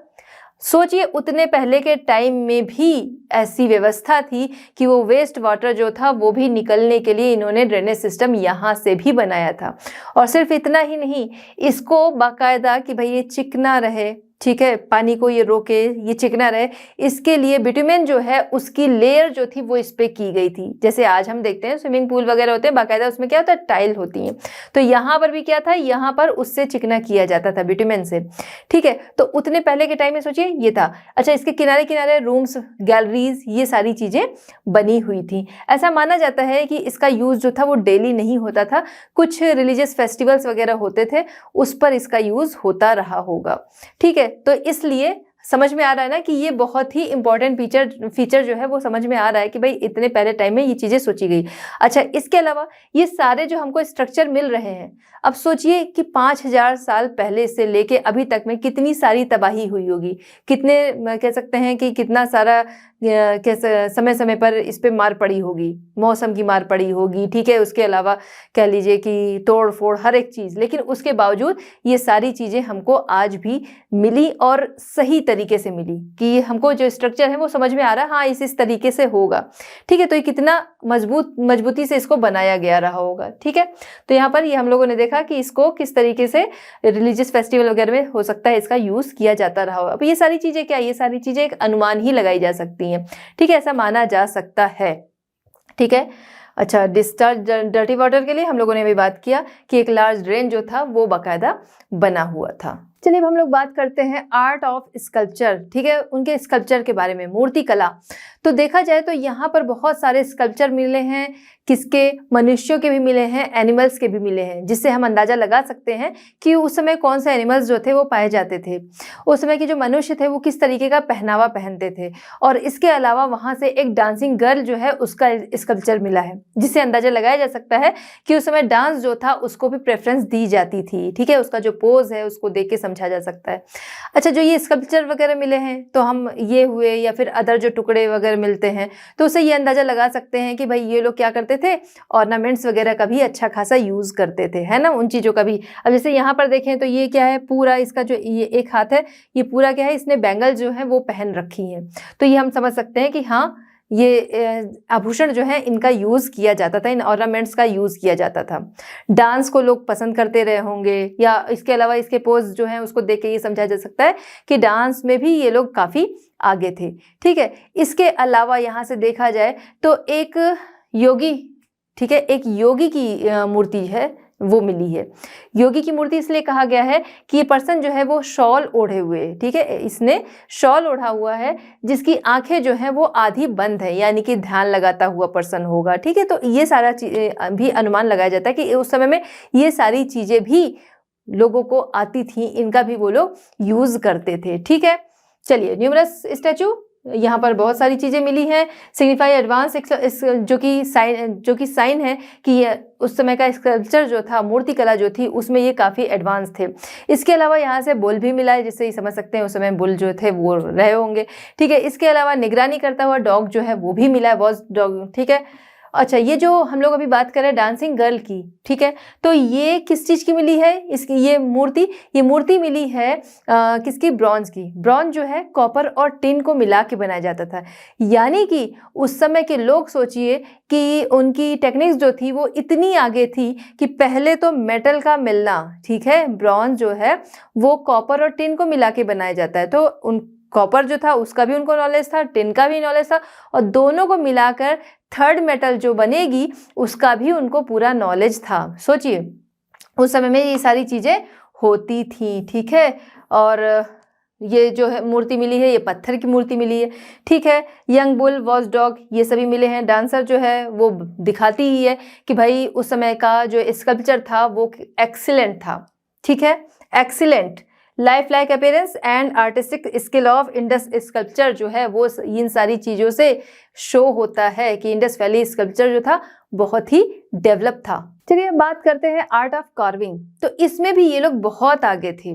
सोचिए उतने पहले के टाइम में भी ऐसी व्यवस्था थी कि वो वेस्ट वाटर जो था वो भी निकलने के लिए इन्होंने ड्रेनेज सिस्टम यहाँ से भी बनाया था। और सिर्फ इतना ही नहीं, इसको बाकायदा कि भाई ये चिकना रहे, ठीक है, पानी को ये रोके, ये चिकना रहे, इसके लिए बिटुमेन जो है उसकी लेयर जो थी वो इस पे की गई थी। जैसे आज हम देखते हैं स्विमिंग पूल वगैरह होते हैं, बाकायदा उसमें क्या होता है, टाइल होती हैं, तो यहाँ पर भी क्या था, यहाँ पर उससे चिकना किया जाता था बिटुमेन से। ठीक है, तो उतने पहले के टाइम में सोचिए ये था। अच्छा, इसके किनारे किनारे रूम्स, गैलरीज, ये सारी चीजें बनी हुई थी। ऐसा माना जाता है कि इसका यूज जो था वो डेली नहीं होता था, कुछ रिलीजियस फेस्टिवल्स वगैरह होते थे उस पर इसका यूज होता रहा होगा। ठीक है, तो इसलिए समझ में आ रहा है ना कि ये बहुत ही इंपॉर्टेंट फीचर जो है वो समझ में आ रहा है कि भाई इतने पहले टाइम में ये चीजें सोची गई। अच्छा, इसके अलावा ये सारे जो हमको स्ट्रक्चर मिल रहे हैं, अब सोचिए कि 5000 साल पहले से लेके अभी तक में कितनी सारी तबाही हुई होगी, कितने कह सकते हैं कि कितना सारा समय समय पर इस पे मार पड़ी होगी, मौसम की मार पड़ी होगी। ठीक है, उसके अलावा कह लीजिए कि तोड़ फोड़ हर एक चीज़, लेकिन उसके बावजूद ये सारी चीज़ें हमको आज भी मिली और सही तरीके से मिली कि हमको जो स्ट्रक्चर है वो समझ में आ रहा है, हाँ इस तरीके से होगा। ठीक है, तो ये कितना मजबूती से इसको बनाया गया रहा होगा। ठीक है, तो यहाँ पर ये हम लोगों ने देखा कि इसको किस तरीके से रिलीजियस फेस्टिवल वगैरह में हो सकता है इसका यूज़ किया जाता रहा होगा। अब ये सारी चीज़ें क्या, ये सारी चीज़ें एक अनुमान ही लगाई जा सकती हैं। ठीक है, ऐसा माना जा सकता है। ठीक है, अच्छा, डिस्चार्ज डर्टी वाटर के लिए हम लोगों ने भी बात किया कि एक लार्ज ड्रेन जो था वो बाकायदा बना हुआ था। चलिए अब हम लोग बात करते हैं आर्ट ऑफ स्कल्पचर। ठीक है, उनके स्कल्पचर के बारे में, मूर्ति कला। तो देखा जाए तो यहाँ पर बहुत सारे स्कल्पचर मिले हैं, किसके, मनुष्यों के भी मिले हैं, एनिमल्स के भी मिले हैं, जिससे हम अंदाजा लगा सकते हैं कि उस समय कौन से एनिमल्स जो थे वो पाए जाते थे, उस समय के जो मनुष्य थे वो किस तरीके का पहनावा पहनते थे। और इसके अलावा वहाँ से एक डांसिंग गर्ल जो है उसका स्कल्पचर मिला है, जिससे अंदाजा लगाया जा सकता है कि उस समय डांस जो था उसको भी प्रेफरेंस दी जाती थी। ठीक है, उसका जो पोज है उसको देख के समझा जा सकता है। अच्छा, जो ये स्कल्पचर वगैरह मिले हैं, तो हम ये हुए या फिर अदर जो टुकड़े वगैरह मिलते हैं, तो उससे ये अंदाजा लगा सकते हैं कि भाई ये लोग क्या करते थे, ऑर्नामेंट्स वगैरह का भी अच्छा खासा यूज करते थे, है ना, उन चीजों का भी। अब जैसे यहाँ पर देखें तो ये क्या है, पूरा इसका जो ये एक हाथ है, ये पूरा क्या है, इसने बैंगल जो है वो पहन रखी है, तो ये हम समझ सकते हैं कि हाँ ये आभूषण जो है इनका यूज़ किया जाता था, इन ऑर्नामेंट्स का यूज़ किया जाता था। डांस को लोग पसंद करते रहे होंगे, या इसके अलावा इसके पोज जो है उसको देख के ये समझा जा सकता है कि डांस में भी ये लोग काफ़ी आगे थे। ठीक है, इसके अलावा यहाँ से देखा जाए तो एक योगी, ठीक है, एक योगी की मूर्ति है वो मिली है। योगी की मूर्ति इसलिए कहा गया है कि ये पर्सन जो है वो शॉल ओढ़े हुए है। ठीक है, इसने शॉल ओढ़ा हुआ है, जिसकी आंखें जो है वो आधी बंद है, यानी कि ध्यान लगाता हुआ पर्सन होगा। ठीक है, तो ये सारा भी अनुमान लगाया जाता है कि उस समय में ये सारी चीजें भी लोगों को आती थी, इनका भी वो लोग यूज करते थे। ठीक है, चलिए, न्यूमरस स्टैचू, यहाँ पर बहुत सारी चीज़ें मिली हैं। सिग्निफाई एडवांस, जो कि साइन है कि उस समय का स्कल्पचर जो था, मूर्ति कला जो थी, उसमें ये काफ़ी एडवांस थे। इसके अलावा यहाँ से बुल भी मिला है, जिससे ही समझ सकते हैं उस समय बुल जो थे वो रहे होंगे। ठीक है, इसके अलावा निगरानी करता हुआ डॉग जो है वो भी मिला है, वॉच डॉग। ठीक है, अच्छा, ये जो हम लोग अभी बात कर रहे हैं डांसिंग गर्ल की, ठीक है, तो ये किस चीज़ की मिली है, इसकी ये मूर्ति मिली है किसकी, ब्रॉन्ज की। ब्रॉन्ज जो है कॉपर और टिन को मिला के बनाया जाता था, यानी कि उस समय के लोग सोचिए कि उनकी टेक्निक्स जो थी वो इतनी आगे थी कि पहले तो मेटल का मिलना, ठीक है, ब्रॉन्ज जो है वो कॉपर और टिन को मिला के बनाया जाता है, तो उन कॉपर जो था उसका भी उनको नॉलेज था, टिन का भी नॉलेज था, और दोनों को मिलाकर थर्ड मेटल जो बनेगी उसका भी उनको पूरा नॉलेज था। सोचिए उस समय में ये सारी चीज़ें होती थी। ठीक है, और ये जो है मूर्ति मिली है, ये पत्थर की मूर्ति मिली है। ठीक है, यंग बुल, वॉच डॉग, ये सभी मिले हैं। डांसर जो है वो दिखाती ही है कि भाई उस समय का जो स्कल्पचर था वो एक्सीलेंट था। ठीक है, excellent, life like appearance and artistic skill of Indus sculpture जो है वो इन सारी चीज़ों से शो होता है कि इंडस वैली स्कल्पचर जो था बहुत ही डेवलप था। चलिए अब बात करते हैं आर्ट ऑफ कार्विंग। तो इसमें भी ये लोग बहुत आगे थे।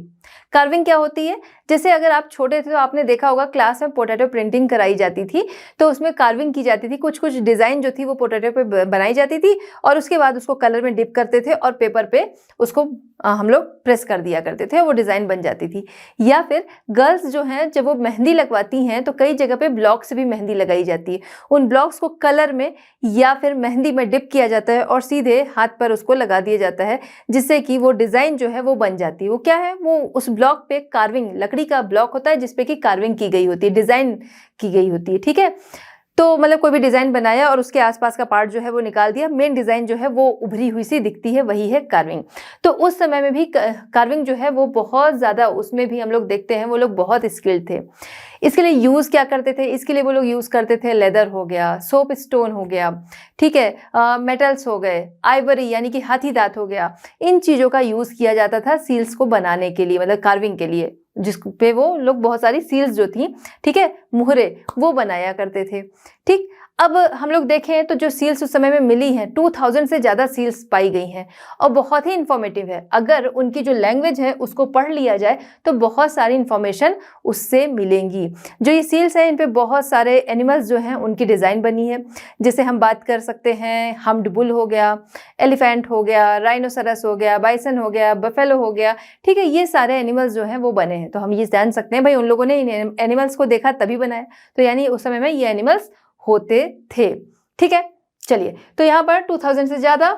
कार्विंग क्या होती है, जैसे अगर आप छोटे थे तो आपने देखा होगा क्लास में पोटैटो प्रिंटिंग कराई जाती थी, तो उसमें कार्विंग की जाती थी, कुछ कुछ डिज़ाइन जो थी वो पोटैटो पे बनाई जाती थी, और उसके बाद उसको कलर में डिप करते थे और पेपर पे उसको हम लोग प्रेस कर दिया करते थे, वो डिज़ाइन बन जाती थी। या फिर गर्ल्स जो हैं जब वो मेहंदी लगवाती हैं तो कई जगह पे ब्लॉक से भी मेहंदी लगाई जाती है, उन ब्लॉक्स को कलर में या फिर मेहंदी में डिप किया जाता है और सीधे हाथ पर उसको लगा दिया जाता है, जिससे कि वो डिज़ाइन जो है वो बन जाती है। वो क्या है, वो उस ब्लॉक पे कार्विंग, लकड़ी का ब्लॉक होता है जिसपे कि कार्विंग की गई होती है, डिज़ाइन की गई होती है, ठीक है। तो मतलब कोई भी डिज़ाइन बनाया और उसके आसपास का पार्ट जो है वो निकाल दिया, मेन डिज़ाइन जो है वो उभरी हुई सी दिखती है, वही है कार्विंग। तो उस समय में भी कार्विंग जो है वो बहुत ज़्यादा, उसमें भी हम लोग देखते हैं वो लोग बहुत स्किल्ड थे। इसके लिए यूज़ क्या करते थे, इसके लिए वो लोग यूज़ करते थे लेदर हो गया, सोप स्टोन हो गया, ठीक है, मेटल्स हो गए, आइवरी यानी कि हाथी दांत हो गया, इन चीज़ों का यूज़ किया जाता था सील्स को बनाने के लिए, मतलब कार्विंग के लिए, जिस पे वो लोग बहुत सारी सील्स जो थी, ठीक है, मुहरे, वो बनाया करते थे। ठीक, अब हम लोग देखें तो जो सील्स उस समय में मिली हैं 2000 से ज़्यादा सील्स पाई गई हैं और बहुत ही इंफॉर्मेटिव है। अगर उनकी जो लैंग्वेज है उसको पढ़ लिया जाए तो बहुत सारी इंफॉर्मेशन उससे मिलेंगी। जो ये सील्स हैं इन पे बहुत सारे एनिमल्स जो हैं उनकी डिज़ाइन बनी है, जैसे हम बात कर सकते हैं हम्प्ड बुल हो गया, एलिफेंट हो गया, राइनोसरस हो गया, बाइसन हो गया, बफेलो हो गया, ठीक है, ये सारे एनिमल्स जो हैं वो बने हैं। तो हम ये जान सकते हैं भाई उन लोगों ने इन एनिमल्स को देखा तभी बनाया, तो यानी उस समय में ये एनिमल्स होते थे। ठीक है, चलिए, तो यहाँ पर 2000 से ज़्यादा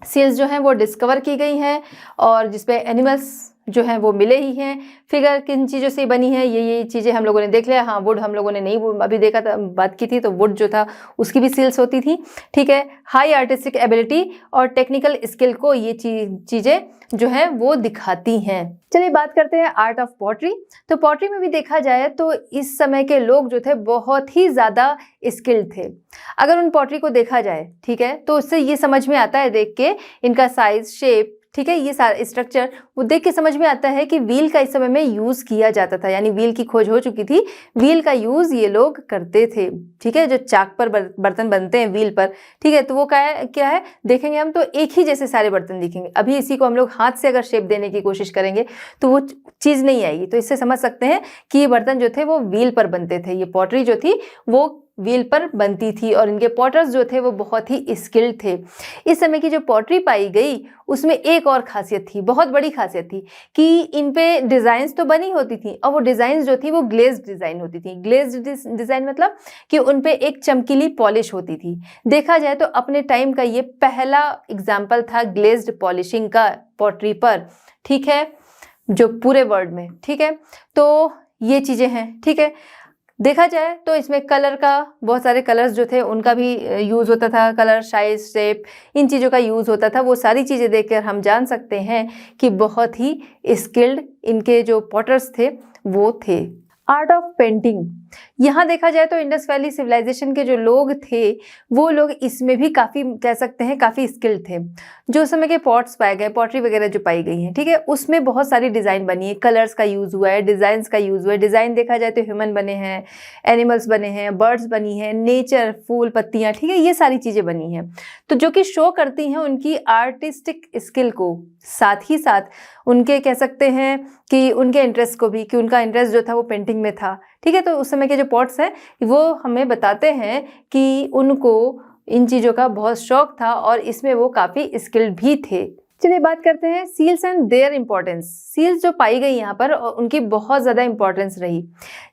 सील्स जो हैं वो डिस्कवर की गई हैं और जिसपे एनिमल्स जो हैं वो मिले ही हैं। फिगर किन चीज़ों से बनी है, ये चीज़ें हम लोगों ने देख लिया। हाँ, वुड हम लोगों ने नहीं अभी देखा था, बात की थी, तो वुड जो था उसकी भी सील्स होती थी। ठीक है, हाई आर्टिस्टिक एबिलिटी और टेक्निकल स्किल को ये चीज़ें जो हैं वो दिखाती हैं। चलिए बात करते हैं आर्ट ऑफ पॉटरी। तो पॉटरी में भी देखा जाए तो इस समय के लोग जो थे बहुत ही ज़्यादा स्किल्ड थे। अगर उन पॉटरी को देखा जाए, ठीक है, तो उससे ये समझ में आता है देख के, इनका साइज, शेप, ठीक है, ये सारा स्ट्रक्चर वो देख के समझ में आता है कि व्हील का इस समय में यूज़ किया जाता था, यानी व्हील की खोज हो चुकी थी, व्हील का यूज़ ये लोग करते थे। ठीक है, जो चाक पर बर्तन बनते हैं व्हील पर, ठीक है, तो वो क्या है देखेंगे हम तो एक ही जैसे सारे बर्तन दिखेंगे। अभी इसी को हम लोग हाथ से अगर शेप देने की कोशिश करेंगे तो वो चीज़ नहीं आएगी। तो इससे समझ सकते हैं कि ये बर्तन जो थे वो व्हील पर बनते थे, ये पॉटरी जो थी वो व्हील पर बनती थी और इनके पॉटर्स जो थे वो बहुत ही स्किल्ड थे। इस समय की जो पॉटरी पाई गई उसमें एक और खासियत थी, बहुत बड़ी खासियत थी, कि इन पे डिज़ाइंस तो बनी होती थी और वो डिज़ाइंस जो थी वो ग्लेज्ड डिज़ाइन होती थी। ग्लेज्ड डिज़ाइन मतलब कि उन पे एक चमकीली पॉलिश होती थी। देखा जाए तो अपने टाइम का ये पहला एग्जाम्पल था ग्लेज्ड पॉलिशिंग का पॉटरी पर, ठीक है, जो पूरे वर्ल्ड में। ठीक है, तो ये चीज़ें हैं। ठीक है, देखा जाए तो इसमें कलर का, बहुत सारे कलर्स जो थे उनका भी यूज़ होता था, कलर, साइज, शेप, इन चीज़ों का यूज़ होता था। वो सारी चीज़ें देखकर हम जान सकते हैं कि बहुत ही स्किल्ड इनके जो पॉटर्स थे वो थे। आर्ट ऑफ पेंटिंग, यहाँ देखा जाए तो इंडस वैली सिविलाइजेशन के जो लोग थे वो लोग इसमें भी काफ़ी, कह सकते हैं काफ़ी स्किल्ड थे। जो उस समय के पॉट्स पाए गए, पॉटरी वगैरह जो पाई गई हैं, ठीक है, उसमें बहुत सारी डिज़ाइन बनी है, कलर्स का यूज़ हुआ है, डिज़ाइंस का यूज़ हुआ है। डिज़ाइन देखा जाए तो ह्यूमन बने हैं, एनिमल्स बने हैं, बर्ड्स बनी हैं, नेचर, फूल, पत्तियाँ, ठीक है, ये सारी चीज़ें बनी हैं, तो जो कि शो करती हैं उनकी आर्टिस्टिक स्किल को, साथ ही साथ उनके, कह सकते हैं कि उनके इंटरेस्ट को भी, कि उनका इंटरेस्ट जो था वो पेंटिंग में था। ठीक है, तो उस समय के जो पॉट्स हैं वो हमें बताते हैं कि उनको इन चीज़ों का बहुत शौक था और इसमें वो काफ़ी स्किल्ड भी थे। चलिए बात करते हैं seals and their importance. Seals जो पाई गई यहाँ पर उनकी बहुत ज़्यादा इंपॉर्टेंस रही।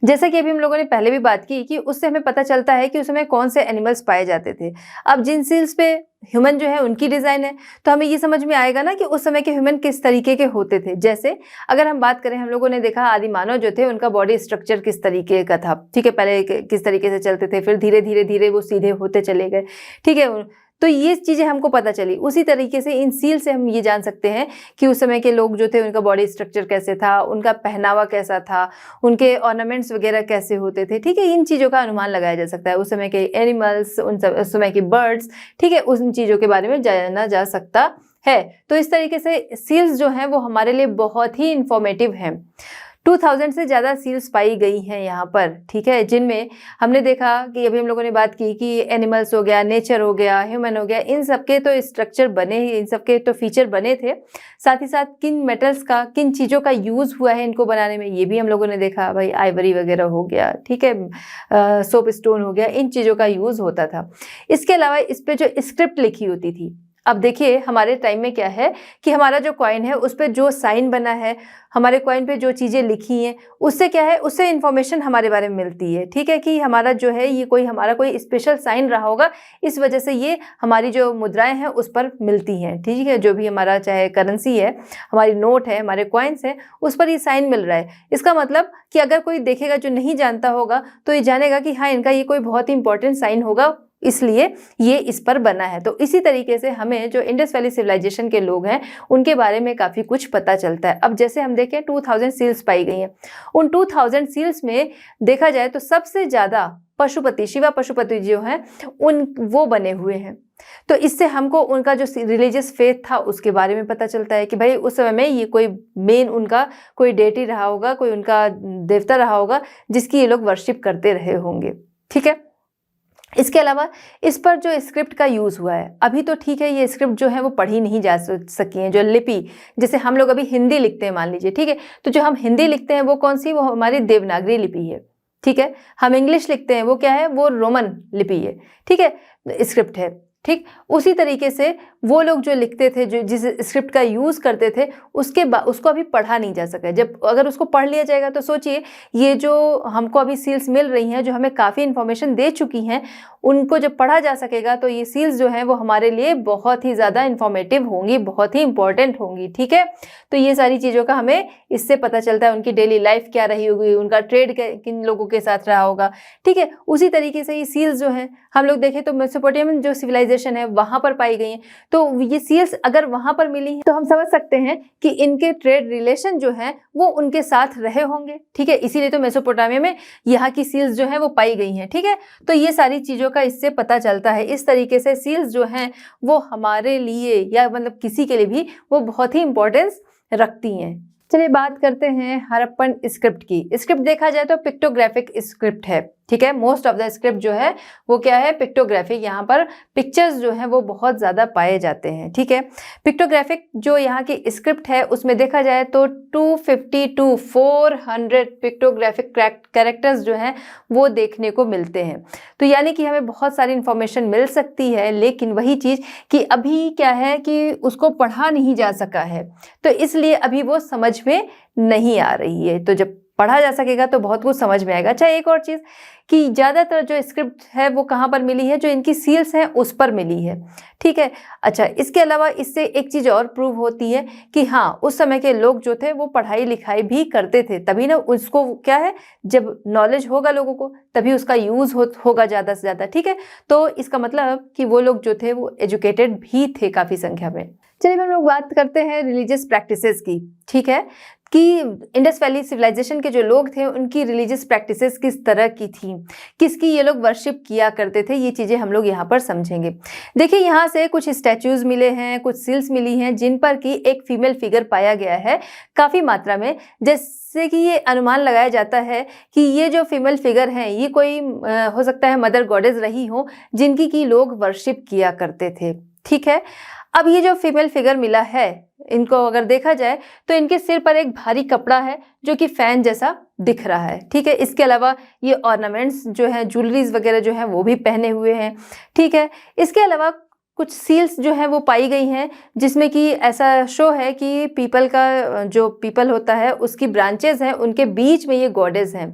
जैसा कि अभी हम लोगों ने पहले भी बात की कि उससे हमें पता चलता है कि उस समय कौन से एनिमल्स पाए जाते थे। अब जिन सील्स पे ह्यूमन जो है उनकी डिज़ाइन है तो हमें ये समझ में आएगा ना कि उस समय के ह्यूमन किस तरीके के होते थे। जैसे अगर हम बात करें, हम लोगों ने देखा आदि मानव जो थे उनका बॉडी स्ट्रक्चर किस तरीके का था। ठीक है, पहले किस तरीके से चलते थे, फिर धीरे धीरे धीरे वो सीधे होते चले गए। ठीक है, तो ये चीज़ें हमको पता चली। उसी तरीके से इन सील से हम ये जान सकते हैं कि उस समय के लोग जो थे उनका बॉडी स्ट्रक्चर कैसे था, उनका पहनावा कैसा था, उनके ऑर्नामेंट्स वगैरह कैसे होते थे। ठीक है, इन चीज़ों का अनुमान लगाया जा सकता है। उस समय के एनिमल्स, उस समय के बर्ड्स, ठीक है, उन चीज़ों के बारे में जाना जा सकता है। तो इस तरीके से सील्स जो हैं वो हमारे लिए बहुत ही इंफॉर्मेटिव हैं। 2000 से ज़्यादा सील्स पाई गई हैं यहाँ पर, ठीक है, जिनमें हमने देखा कि अभी हम लोगों ने बात की कि एनिमल्स हो गया, नेचर हो गया, ह्यूमन हो गया, इन सब के तो स्ट्रक्चर बने, इन सब के तो फीचर बने थे। साथ ही साथ किन मेटल्स का, किन चीज़ों का यूज़ हुआ है इनको बनाने में, ये भी हम लोगों ने देखा। भाई आइवरी वगैरह हो गया, ठीक है, सोप स्टोन हो गया, इन चीज़ों का यूज़ होता था। इसके अलावा इस पर जो स्क्रिप्ट लिखी होती थी, अब देखिए हमारे टाइम में क्या है कि हमारा जो कॉइन है उस पर जो साइन बना है, हमारे कॉइन पे जो चीज़ें लिखी हैं, उससे क्या है, उससे इन्फॉर्मेशन हमारे बारे में मिलती है। ठीक है, कि हमारा जो है ये कोई हमारा कोई स्पेशल साइन रहा होगा, इस वजह से ये हमारी जो मुद्राएं हैं उस पर मिलती हैं। ठीक है, जो भी हमारा चाहे करेंसी है, हमारी नोट है, हमारे कॉइन्स हैं, उस पर ये साइन मिल रहा है। इसका मतलब कि अगर कोई देखेगा जो नहीं जानता होगा तो ये जानेगा कि हाँ, इनका ये कोई बहुत ही इंपॉर्टेंट साइन होगा, इसलिए ये इस पर बना है। तो इसी तरीके से हमें जो इंडस वैली सिविलाइजेशन के लोग हैं उनके बारे में काफ़ी कुछ पता चलता है। अब जैसे हम देखें 2000 सील्स पाई गई हैं, उन 2000 सील्स में देखा जाए तो सबसे ज़्यादा पशुपति, शिवा पशुपति जो हैं वो बने हुए हैं। तो इससे हमको उनका जो रिलीजियस फेथ था उसके बारे में पता चलता है कि भाई उस समय में ये कोई मेन उनका कोई डेटी रहा होगा, कोई उनका देवता रहा होगा जिसकी ये लोग वर्शिप करते रहे होंगे। ठीक है, इसके अलावा इस पर जो स्क्रिप्ट का यूज़ हुआ है, अभी तो ठीक है ये स्क्रिप्ट जो है वो पढ़ी नहीं जा सकी है। जो लिपि, जैसे हम लोग अभी हिंदी लिखते हैं मान लीजिए, ठीक है, तो जो हम हिंदी लिखते हैं वो कौन सी, वो हमारी देवनागरी लिपि है। ठीक है, हम इंग्लिश लिखते हैं वो क्या है, वो रोमन लिपि है। ठीक है, स्क्रिप्ट है। ठीक, उसी तरीके से वो लोग जो लिखते थे, जो जिस स्क्रिप्ट का यूज़ करते थे, उसको अभी पढ़ा नहीं जा सका। जब अगर उसको पढ़ लिया जाएगा तो सोचिए ये जो हमको अभी सील्स मिल रही हैं, जो हमें काफ़ी इन्फॉर्मेशन दे चुकी हैं, उनको जब पढ़ा जा सकेगा तो ये सील्स जो हैं वो हमारे लिए बहुत ही ज़्यादा इन्फॉर्मेटिव होंगी, बहुत ही इंपॉर्टेंट होंगी। ठीक है, तो ये सारी चीज़ों का हमें इससे पता चलता है, उनकी डेली लाइफ क्या रही होगी, उनका ट्रेड किन लोगों के साथ रहा होगा। ठीक है, उसी तरीके से ये सील्स जो हैं हम लोग देखें तो मेसोपोटामियन जो सिविलाइजेशन है वहाँ पर पाई गई हैं। तो ये सील्स अगर वहाँ पर मिली हैं तो हम समझ सकते हैं कि इनके ट्रेड रिलेशन जो हैं वो उनके साथ रहे होंगे। ठीक है, इसीलिए तो मेसोपोटामिया में यहाँ की सील्स जो हैं वो पाई गई हैं। ठीक है, तो ये सारी चीज़ों का इससे पता चलता है। इस तरीके से सील्स जो हैं वो हमारे लिए या मतलब किसी के लिए भी वो बहुत ही इंपॉर्टेंस रखती हैं। चलिए बात करते हैं हड़प्पन स्क्रिप्ट की। स्क्रिप्ट देखा जाए तो पिक्टोग्राफिक स्क्रिप्ट है। ठीक है, मोस्ट ऑफ द स्क्रिप्ट जो है वो क्या है, पिक्टोग्राफिक। यहाँ पर पिक्चर्स जो हैं वो बहुत ज़्यादा पाए जाते हैं। ठीक है, पिक्टोग्राफिक जो यहाँ की स्क्रिप्ट है उसमें देखा जाए तो 250 to 400 पिक्टोग्राफिक कैरेक्टर्स जो हैं वो देखने को मिलते हैं। तो यानी कि हमें बहुत सारी इंफॉर्मेशन मिल सकती है, लेकिन वही चीज़ कि अभी क्या है कि उसको पढ़ा नहीं जा सका है, तो इसलिए अभी वो समझ में नहीं आ रही है। तो जब पढ़ा जा सकेगा तो बहुत कुछ समझ में आएगा। अच्छा, एक और चीज़ कि ज़्यादातर जो स्क्रिप्ट है वो कहाँ पर मिली है, जो इनकी सील्स हैं उस पर मिली है। ठीक है, अच्छा, इसके अलावा इससे एक चीज़ और प्रूव होती है कि हाँ, उस समय के लोग जो थे वो पढ़ाई लिखाई भी करते थे, तभी ना उसको क्या है, जब नॉलेज होगा लोगों को तभी उसका यूज़ होगा ज़्यादा से ज़्यादा। ठीक है, तो इसका मतलब कि वो लोग जो थे वो एजुकेटेड भी थे काफ़ी संख्या में। चलिए हम लोग बात करते हैं रिलीजियस प्रैक्टिसेस की। ठीक है, कि इंडस वैली सिविलाइजेशन के जो लोग थे उनकी रिलीजियस प्रैक्टिसेस किस तरह की थी, किसकी ये लोग वर्शिप किया करते थे, ये चीज़ें हम लोग यहाँ पर समझेंगे। देखिए यहाँ से कुछ स्टैचूज़ मिले हैं, कुछ सील्स मिली हैं जिन पर कि एक फीमेल फिगर पाया गया है काफ़ी मात्रा में, जैसे कि ये अनुमान लगाया जाता है कि ये जो फीमेल फिगर हैं ये कोई हो सकता है मदर गॉडेस रही हो जिनकी की लोग वर्शिप किया करते थे। ठीक है, अब ये जो फीमेल फिगर मिला है, इनको अगर देखा जाए तो इनके सिर पर एक भारी कपड़ा है जो कि फैन जैसा दिख रहा है। ठीक है, इसके अलावा ये ऑर्नामेंट्स जो हैं, ज्वेलरीज वगैरह जो हैं वो भी पहने हुए हैं। ठीक है, इसके अलावा कुछ सील्स जो हैं वो पाई गई हैं जिसमें कि ऐसा शो है कि पीपल का जो पीपल होता है उसकी ब्रांचेस हैं, उनके बीच में ये गॉडेस हैं।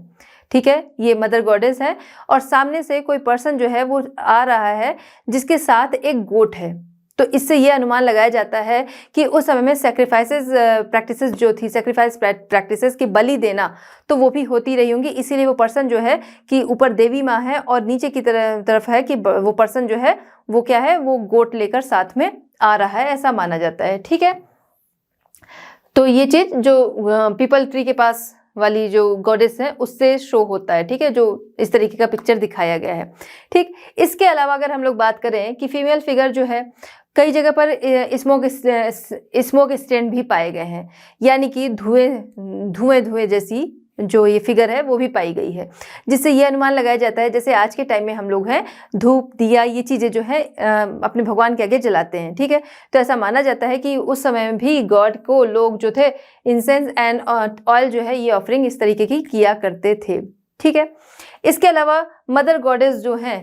ठीक है, ये मदर गॉडेस है और सामने से कोई पर्सन जो है वो आ रहा है जिसके साथ एक गोट है। तो इससे ये अनुमान लगाया जाता है कि उस समय में सैक्रिफाइसेस प्रैक्टिसेस जो थी, सैक्रिफाइस प्रैक्टिसेस की बलि देना तो वो भी होती रही होंगी। इसीलिए वो पर्सन जो है कि ऊपर देवी माँ है और नीचे की तरफ है कि वो पर्सन जो है वो क्या है, वो गोट लेकर साथ में आ रहा है, ऐसा माना जाता है। ठीक है, तो ये चीज़ जो पीपल ट्री के पास वाली जो गॉडेस है उससे शो होता है। ठीक है, जो इस तरीके का पिक्चर दिखाया गया है। ठीक, इसके अलावा अगर हम लोग बात करें कि फीमेल फिगर जो है कई जगह पर स्मोक स्टैंड भी पाए गए हैं, यानी कि धुएं जैसी जो ये फिगर है वो भी पाई गई है, जिससे ये अनुमान लगाया जाता है जैसे आज के टाइम में हम लोग हैं धूप दिया ये चीज़ें जो है अपने भगवान के आगे जलाते हैं। ठीक है, तो ऐसा माना जाता है कि उस समय में भी गॉड को लोग जो थे इंसेंस एंड ऑयल जो है ये ऑफरिंग इस तरीके की किया करते थे। ठीक है, इसके अलावा मदर गॉडेस जो हैं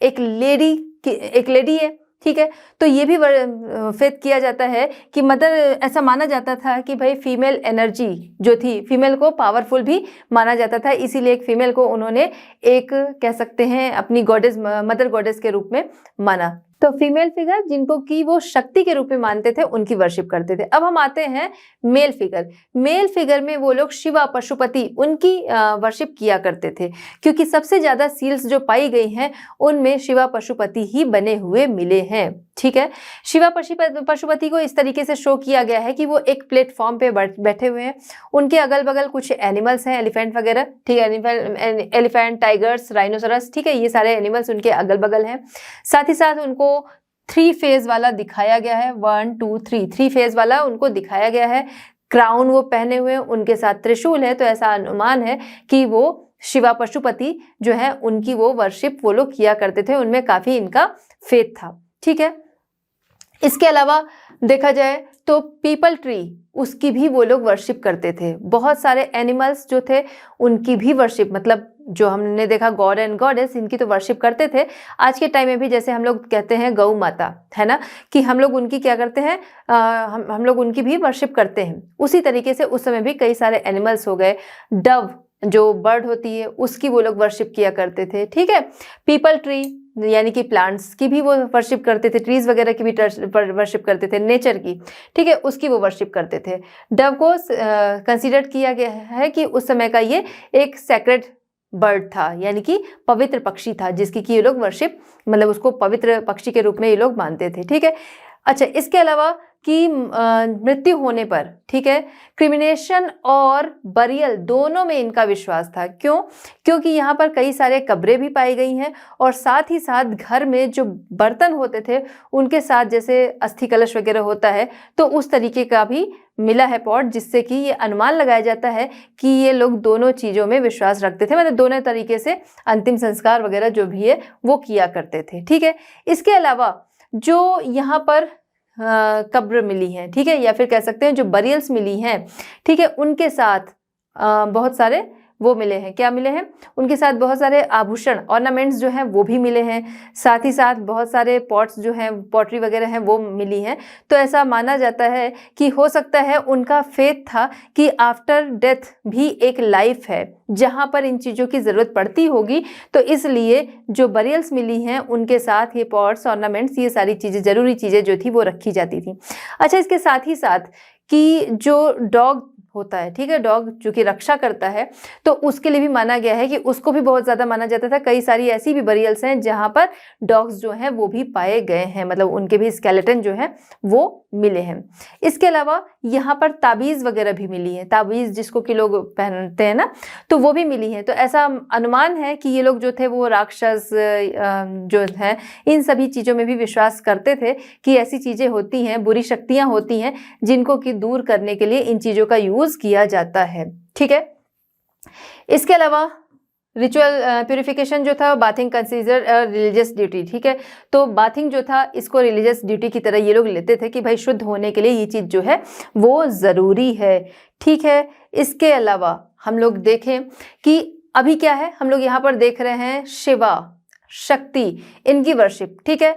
एक लेडी है, ठीक है। तो ये भी फेथ किया जाता है कि मदर, ऐसा माना जाता था कि भाई फीमेल एनर्जी जो थी, फीमेल को पावरफुल भी माना जाता था, इसीलिए एक फीमेल को उन्होंने एक कह सकते हैं अपनी गॉडेस, मदर गॉडेस के रूप में माना। तो फीमेल फिगर जिनको कि वो शक्ति के रूप में मानते थे, उनकी वर्शिप करते थे। अब हम आते हैं मेल फिगर। मेल फिगर में वो लोग शिवा पशुपति, उनकी वर्शिप किया करते थे, क्योंकि सबसे ज्यादा सील्स जो पाई गई हैं उनमें शिवा पशुपति ही बने हुए मिले हैं। ठीक है। शिवा पशुपति को इस तरीके से शो किया गया है कि वो एक प्लेटफॉर्म पे बैठे हुए हैं, उनके अगल बगल कुछ एनिमल्स हैं, एलिफेंट वगैरह, ठीक है, एलिफेंट, टाइगर्स, राइनोसरस, ठीक है, ये सारे एनिमल्स उनके अगल बगल हैं। साथ ही साथ उनको 3 फेज वाला दिखाया गया है, 1 2 3 फेज वाला उनको दिखाया गया है। क्राउन वो पहने हुए, उनके साथ त्रिशूल है, तो ऐसा अनुमान है कि वो शिवा पशुपति जो है उनकी वो वर्शिप वो लोग किया करते थे, उनमें काफी इनका फेथ था। ठीक है। इसके अलावा देखा जाए तो पीपल ट्री, उसकी भी वो लोग वर्शिप करते थे। बहुत सारे एनिमल्स जो थे उनकी भी वर्शिप, मतलब जो हमने देखा गॉड एंड गॉडेस, इनकी तो वर्शिप करते थे। आज के टाइम में भी जैसे हम लोग कहते हैं गौ माता, है ना, कि हम लोग उनकी क्या करते हैं, हम लोग उनकी भी वर्शिप करते हैं। उसी तरीके से उस समय भी कई सारे एनिमल्स हो गए। डव जो बर्ड होती है उसकी वो लोग वर्शिप किया करते थे। ठीक है। पीपल ट्री यानी कि प्लांट्स की भी वो वर्शिप करते थे, ट्रीज वगैरह की भी वर्शिप करते थे, नेचर की, ठीक है, उसकी वो वर्शिप करते थे। डव को कंसीडर किया गया है कि उस समय का ये एक सैक्रेड बर्ड था, यानी कि पवित्र पक्षी था, जिसकी कि ये लोग वर्शिप, मतलब उसको पवित्र पक्षी के रूप में ये लोग मानते थे। ठीक है। अच्छा, इसके अलावा कि मृत्यु होने पर, ठीक है, क्रिमिनेशन और बरियल दोनों में इनका विश्वास था। क्यों? क्योंकि यहाँ पर कई सारे कब्रें भी पाई गई हैं, और साथ ही साथ घर में जो बर्तन होते थे उनके साथ जैसे अस्थि कलश वगैरह होता है, तो उस तरीके का भी मिला है पॉट, जिससे कि ये अनुमान लगाया जाता है कि ये लोग दोनों चीज़ों में विश्वास रखते थे, मतलब दोनों तरीके से अंतिम संस्कार वगैरह जो भी है वो किया करते थे। ठीक है। इसके अलावा जो यहाँ पर कब्र मिली है, ठीक है, या फिर कह सकते हैं जो बरियल्स मिली हैं, ठीक है, उनके साथ बहुत सारे वो मिले हैं, क्या मिले हैं, उनके साथ बहुत सारे आभूषण, ऑर्नामेंट्स जो हैं वो भी मिले हैं। साथ ही साथ बहुत सारे पॉट्स जो हैं, पॉटरी वगैरह हैं, वो मिली हैं। तो ऐसा माना जाता है कि हो सकता है उनका फेथ था कि आफ्टर डेथ भी एक लाइफ है जहां पर इन चीज़ों की ज़रूरत पड़ती होगी, तो इसलिए जो बरियल्स मिली हैं उनके साथ ये पॉट्स, ऑर्नामेंट्स, ये सारी चीज़ें, ज़रूरी चीज़ें जो थी वो रखी जाती थी। अच्छा, इसके साथ ही साथ कि जो डॉग होता है, ठीक है, डॉग जो कि रक्षा करता है, तो उसके लिए भी माना गया है कि उसको भी बहुत ज़्यादा माना जाता था। कई सारी ऐसी भी बरियल्स हैं जहाँ पर डॉग्स जो हैं वो भी पाए गए हैं, मतलब उनके भी स्केलेटन जो हैं वो मिले हैं। इसके अलावा यहाँ पर ताबीज़ वगैरह भी मिली है, ताबीज़ जिसको कि लोग पहनते हैं ना, तो वो भी मिली है। तो ऐसा अनुमान है कि ये लोग जो थे वो राक्षस जो है, इन सभी चीज़ों में भी विश्वास करते थे कि ऐसी चीज़ें होती हैं, बुरी शक्तियाँ होती हैं, जिनको कि दूर करने के लिए इन चीज़ों का यूज़ किया जाता है। ठीक है। इसके अलावा रिचुअल प्यूरिफिकेशन जो था, बाथिंग कंसीडर रिलीजियस ड्यूटी। ठीक है। तो बाथिंग जो था इसको रिलीजियस ड्यूटी की तरह ये लोग लेते थे कि भाई शुद्ध होने के लिए ये चीज़ जो है वो ज़रूरी है। ठीक है। इसके अलावा हम लोग देखें कि अभी क्या है, हम लोग यहाँ पर देख रहे हैं शिवा, शक्ति, इनकी वर्शिप। ठीक है।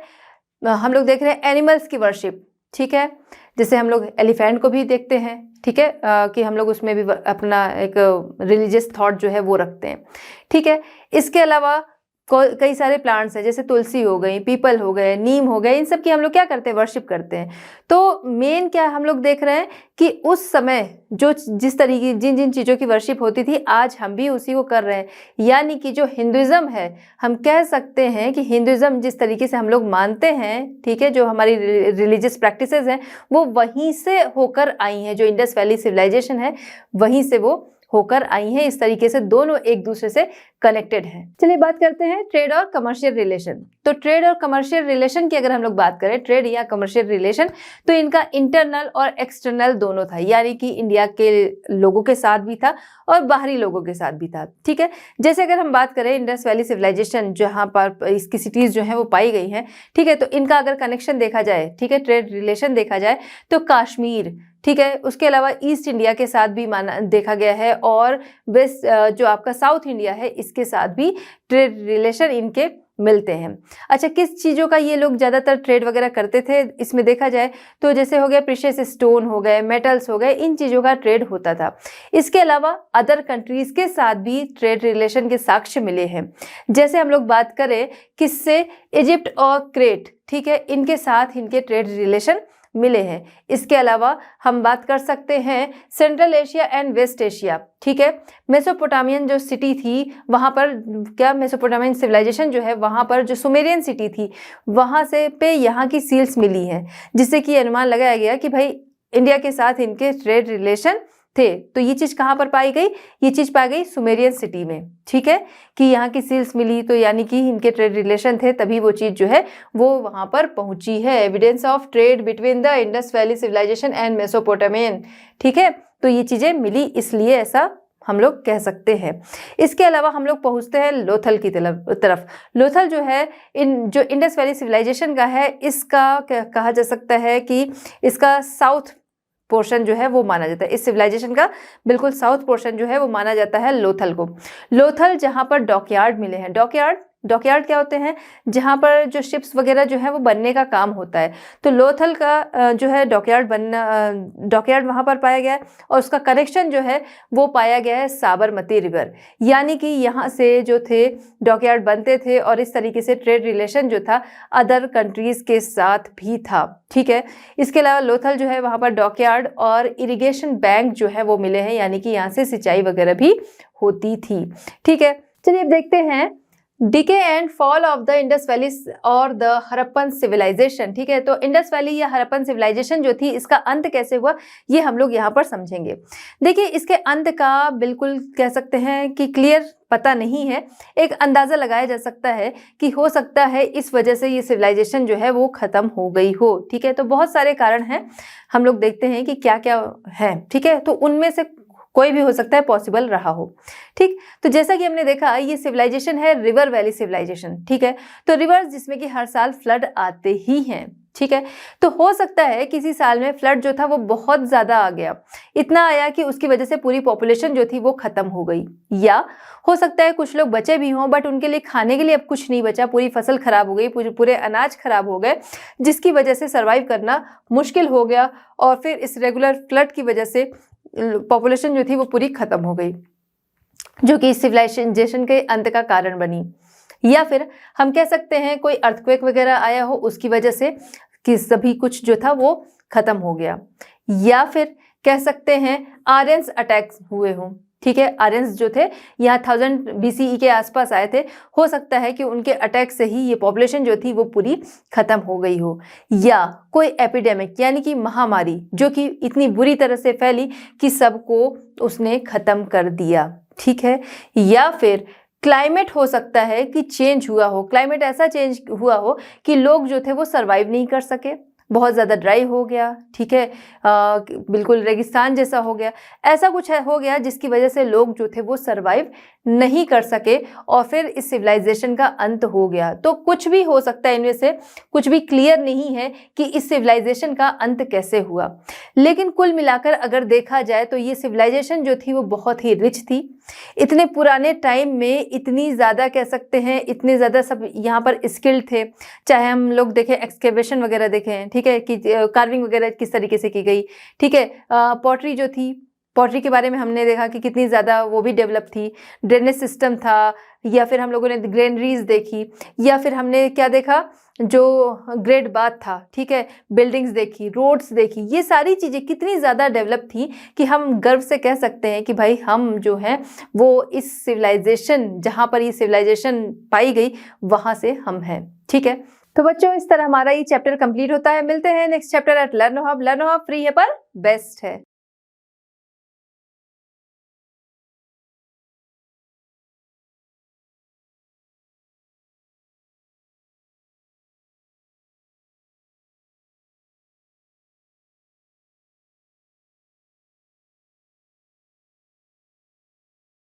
हम लोग देख रहे हैं एनिमल्स की वर्शिप। ठीक है। जैसे हम लोग एलिफेंट को भी देखते हैं, ठीक है, कि हम लोग उसमें भी अपना एक रिलीजियस थॉट जो है वो रखते हैं। ठीक है। इसके अलावा कई सारे प्लांट्स हैं, जैसे तुलसी हो गई, पीपल हो गए, नीम हो गए, इन सब की हम लोग क्या करते हैं, वर्शिप करते हैं। तो मेन क्या हम लोग देख रहे हैं कि उस समय जो जिस तरीके जिन जिन चीज़ों की वर्शिप होती थी, आज हम भी उसी को कर रहे हैं। यानी कि जो हिंदुज़म है, हम कह सकते हैं कि हिंदुज़म जिस तरीके से हम लोग मानते हैं, ठीक है, जो हमारी रिलीजियस प्रैक्टिसेस हैं वो वहीं से होकर आई हैं। जो इंडस वैली सिविलाइजेशन है वहीं से वो होकर आई हैं। इस तरीके से दोनों एक दूसरे से कनेक्टेड हैं। चलिए बात करते हैं ट्रेड और कमर्शियल रिलेशन। तो ट्रेड और कमर्शियल रिलेशन की अगर हम लोग बात करें, ट्रेड या कमर्शियल रिलेशन, तो इनका इंटरनल और एक्सटर्नल दोनों था, यानी कि इंडिया के लोगों के साथ भी था और बाहरी लोगों के साथ भी था। ठीक है। जैसे अगर हम बात करें इंडस वैली सिविलाइजेशन, जहाँ पर इसकी सिटीज़ जो हैं वो पाई गई हैं, ठीक है, तो इनका अगर कनेक्शन देखा जाए, ठीक है, ट्रेड रिलेशन देखा जाए, तो कश्मीर, ठीक है, उसके अलावा ईस्ट इंडिया के साथ भी माना देखा गया है, और वेस्ट जो आपका साउथ इंडिया है इसके साथ भी ट्रेड रिलेशन इनके मिलते हैं। अच्छा, किस चीज़ों का ये लोग ज़्यादातर ट्रेड वगैरह करते थे, इसमें देखा जाए तो जैसे हो गया प्रीशियस स्टोन हो गए, मेटल्स हो गए, इन चीज़ों का ट्रेड होता था। इसके अलावा अदर कंट्रीज़ के साथ भी ट्रेड रिलेशन के साक्ष्य मिले हैं। जैसे हम लोग बात करें किससे, इजिप्ट और क्रेट, ठीक है, इनके साथ इनके ट्रेड रिलेशन मिले हैं। इसके अलावा हम बात कर सकते हैं central Asia and west Asia, ठीक है, मेसोपोटामियन जो सिटी थी वहाँ पर, क्या मेसोपोटामियन सिविलाइजेशन जो है वहाँ पर, जो सुमेरियन सिटी थी वहाँ से पे यहाँ की सील्स मिली हैं, जिससे कि अनुमान लगाया गया कि भाई इंडिया के साथ इनके ट्रेड रिलेशन थे। तो ये चीज कहाँ पर पाई गई, ये चीज पाई गई सुमेरियन सिटी में, ठीक है, कि यहाँ की सील्स मिली तो यानी कि इनके ट्रेड रिलेशन थे, तभी वो चीज जो है वो वहां पर पहुंची है। Evidence of trade between the Indus valley civilization and Mesopotamian, ठीक है, तो ये चीजें मिली, इसलिए ऐसा हम लोग कह सकते हैं। इसके अलावा हम लोग पहुंचते हैं लोथल की तरफ। लोथल जो है जो इंडस वैली सिविलाइजेशन का है, इसका कहा जा सकता है कि इसका साउथ पोर्शन जो है वो माना जाता है, इस सिविलाइजेशन का बिल्कुल साउथ पोर्शन जो है वो माना जाता है लोथल को। लोथल जहाँ पर डॉकयार्ड मिले हैं, डॉकयार्ड क्या होते हैं, जहाँ पर जो शिप्स वगैरह जो है वो बनने का काम होता है, तो लोथल का जो है डॉकयार्ड वहाँ पर पाया गया है, और उसका कनेक्शन जो है वो पाया गया है साबरमती रिवर, यानी कि यहाँ से जो थे डॉकयार्ड बनते थे, और इस तरीके से ट्रेड रिलेशन जो था अदर कंट्रीज के साथ भी था, ठीक है। इसके अलावा लोथल जो है वहाँ पर डॉकयार्ड और इरिगेशन बैंक जो है वो मिले हैं, यानी कि यहाँ से सिंचाई वगैरह भी होती थी, ठीक है। चलिए अब देखते हैं decay and fall of the Indus valley और द हड़प्पन सिविलाइजेशन, ठीक है। तो इंडस वैली या हड़प्पन सिविलाइजेशन जो थी, इसका अंत कैसे हुआ ये हम लोग यहाँ पर समझेंगे। देखिए, इसके अंत का बिल्कुल कह सकते हैं कि क्लियर पता नहीं है, एक अंदाजा लगाया जा सकता है कि हो सकता है इस वजह से ये सिविलाइजेशन जो है वो खत्म हो गई हो, ठीक है। तो बहुत सारे कारण हैं, हम लोग देखते हैं कि क्या क्या है, ठीक है, तो उनमें से कोई भी हो सकता है पॉसिबल रहा हो, ठीक। तो जैसा कि हमने देखा ये सिविलाइजेशन है रिवर वैली सिविलाइजेशन, ठीक है, तो रिवर्स जिसमें कि हर साल फ्लड आते ही हैं, ठीक है। तो हो सकता है किसी साल में फ्लड जो था वो बहुत ज्यादा आ गया, इतना आया कि उसकी वजह से पूरी पॉपुलेशन जो थी वो खत्म हो गई, या हो सकता है कुछ लोग बचे भी हों बट उनके लिए खाने के लिए अब कुछ नहीं बचा, पूरी फसल खराब हो गई, पूरे अनाज खराब हो गए, जिसकी वजह से सर्वाइव करना मुश्किल हो गया, और फिर इस रेगुलर फ्लड की वजह से पॉपुलेशन जो थी वो पूरी खत्म हो गई, जो कि सिविलाइजेशन के अंत का कारण बनी। या फिर हम कह सकते हैं कोई अर्थक्वेक वगैरह आया हो, उसकी वजह से कि सभी कुछ जो था वो खत्म हो गया। या फिर कह सकते हैं आर्यंस अटैक्स हुए हों, ठीक है, आर्यंस जो थे यहाँ 1000 BCE के आसपास आए थे, हो सकता है कि उनके अटैक से ही ये पॉपुलेशन जो थी वो पूरी खत्म हो गई हो। या कोई एपिडेमिक यानी कि महामारी जो कि इतनी बुरी तरह से फैली कि सबको उसने खत्म कर दिया, ठीक है। या फिर क्लाइमेट हो सकता है कि चेंज हुआ हो, क्लाइमेट ऐसा चेंज हुआ हो कि लोग जो थे वो सरवाइव नहीं कर सके, बहुत ज़्यादा ड्राई हो गया, ठीक है, बिल्कुल रेगिस्तान जैसा हो गया, ऐसा कुछ हो गया जिसकी वजह से लोग जो थे वो सरवाइव नहीं कर सके, और फिर इस सिविलाइजेशन का अंत हो गया। तो कुछ भी हो सकता है, इनमें से कुछ भी क्लियर नहीं है कि इस सिविलाइजेशन का अंत कैसे हुआ। लेकिन कुल मिलाकर अगर देखा जाए तो ये सिविलाइजेशन जो थी वो बहुत ही रिच थी, इतने पुराने टाइम में इतनी ज़्यादा कह सकते हैं, इतने ज़्यादा सब यहाँ पर स्किल्ड थे, चाहे हम लोग देखें एक्सकेवेशन वगैरह देखें, ठीक है, कि कार्विंग वगैरह किस तरीके से की गई, ठीक है, पॉटरी जो थी, पॉटरी के बारे में हमने देखा कि कितनी ज़्यादा वो भी डेवलप थी, ड्रेनेज सिस्टम था, या फिर हम लोगों ने ग्रेनरीज देखी, या फिर हमने क्या देखा, जो ग्रेट बाथ था, ठीक है, बिल्डिंग्स देखी, रोड्स देखी, ये सारी चीज़ें कितनी ज़्यादा डेवलप थी कि हम गर्व से कह सकते हैं कि भाई हम जो हैं वो इस सिविलाइजेशन, जहाँ पर ये सिविलाइजेशन पाई गई वहाँ से हम हैं, ठीक है। तो बच्चों, इस तरह हमारा ये चैप्टर कंप्लीट होता है। मिलते हैं next chapter at learn hub. Learn hub free है पर बेस्ट है।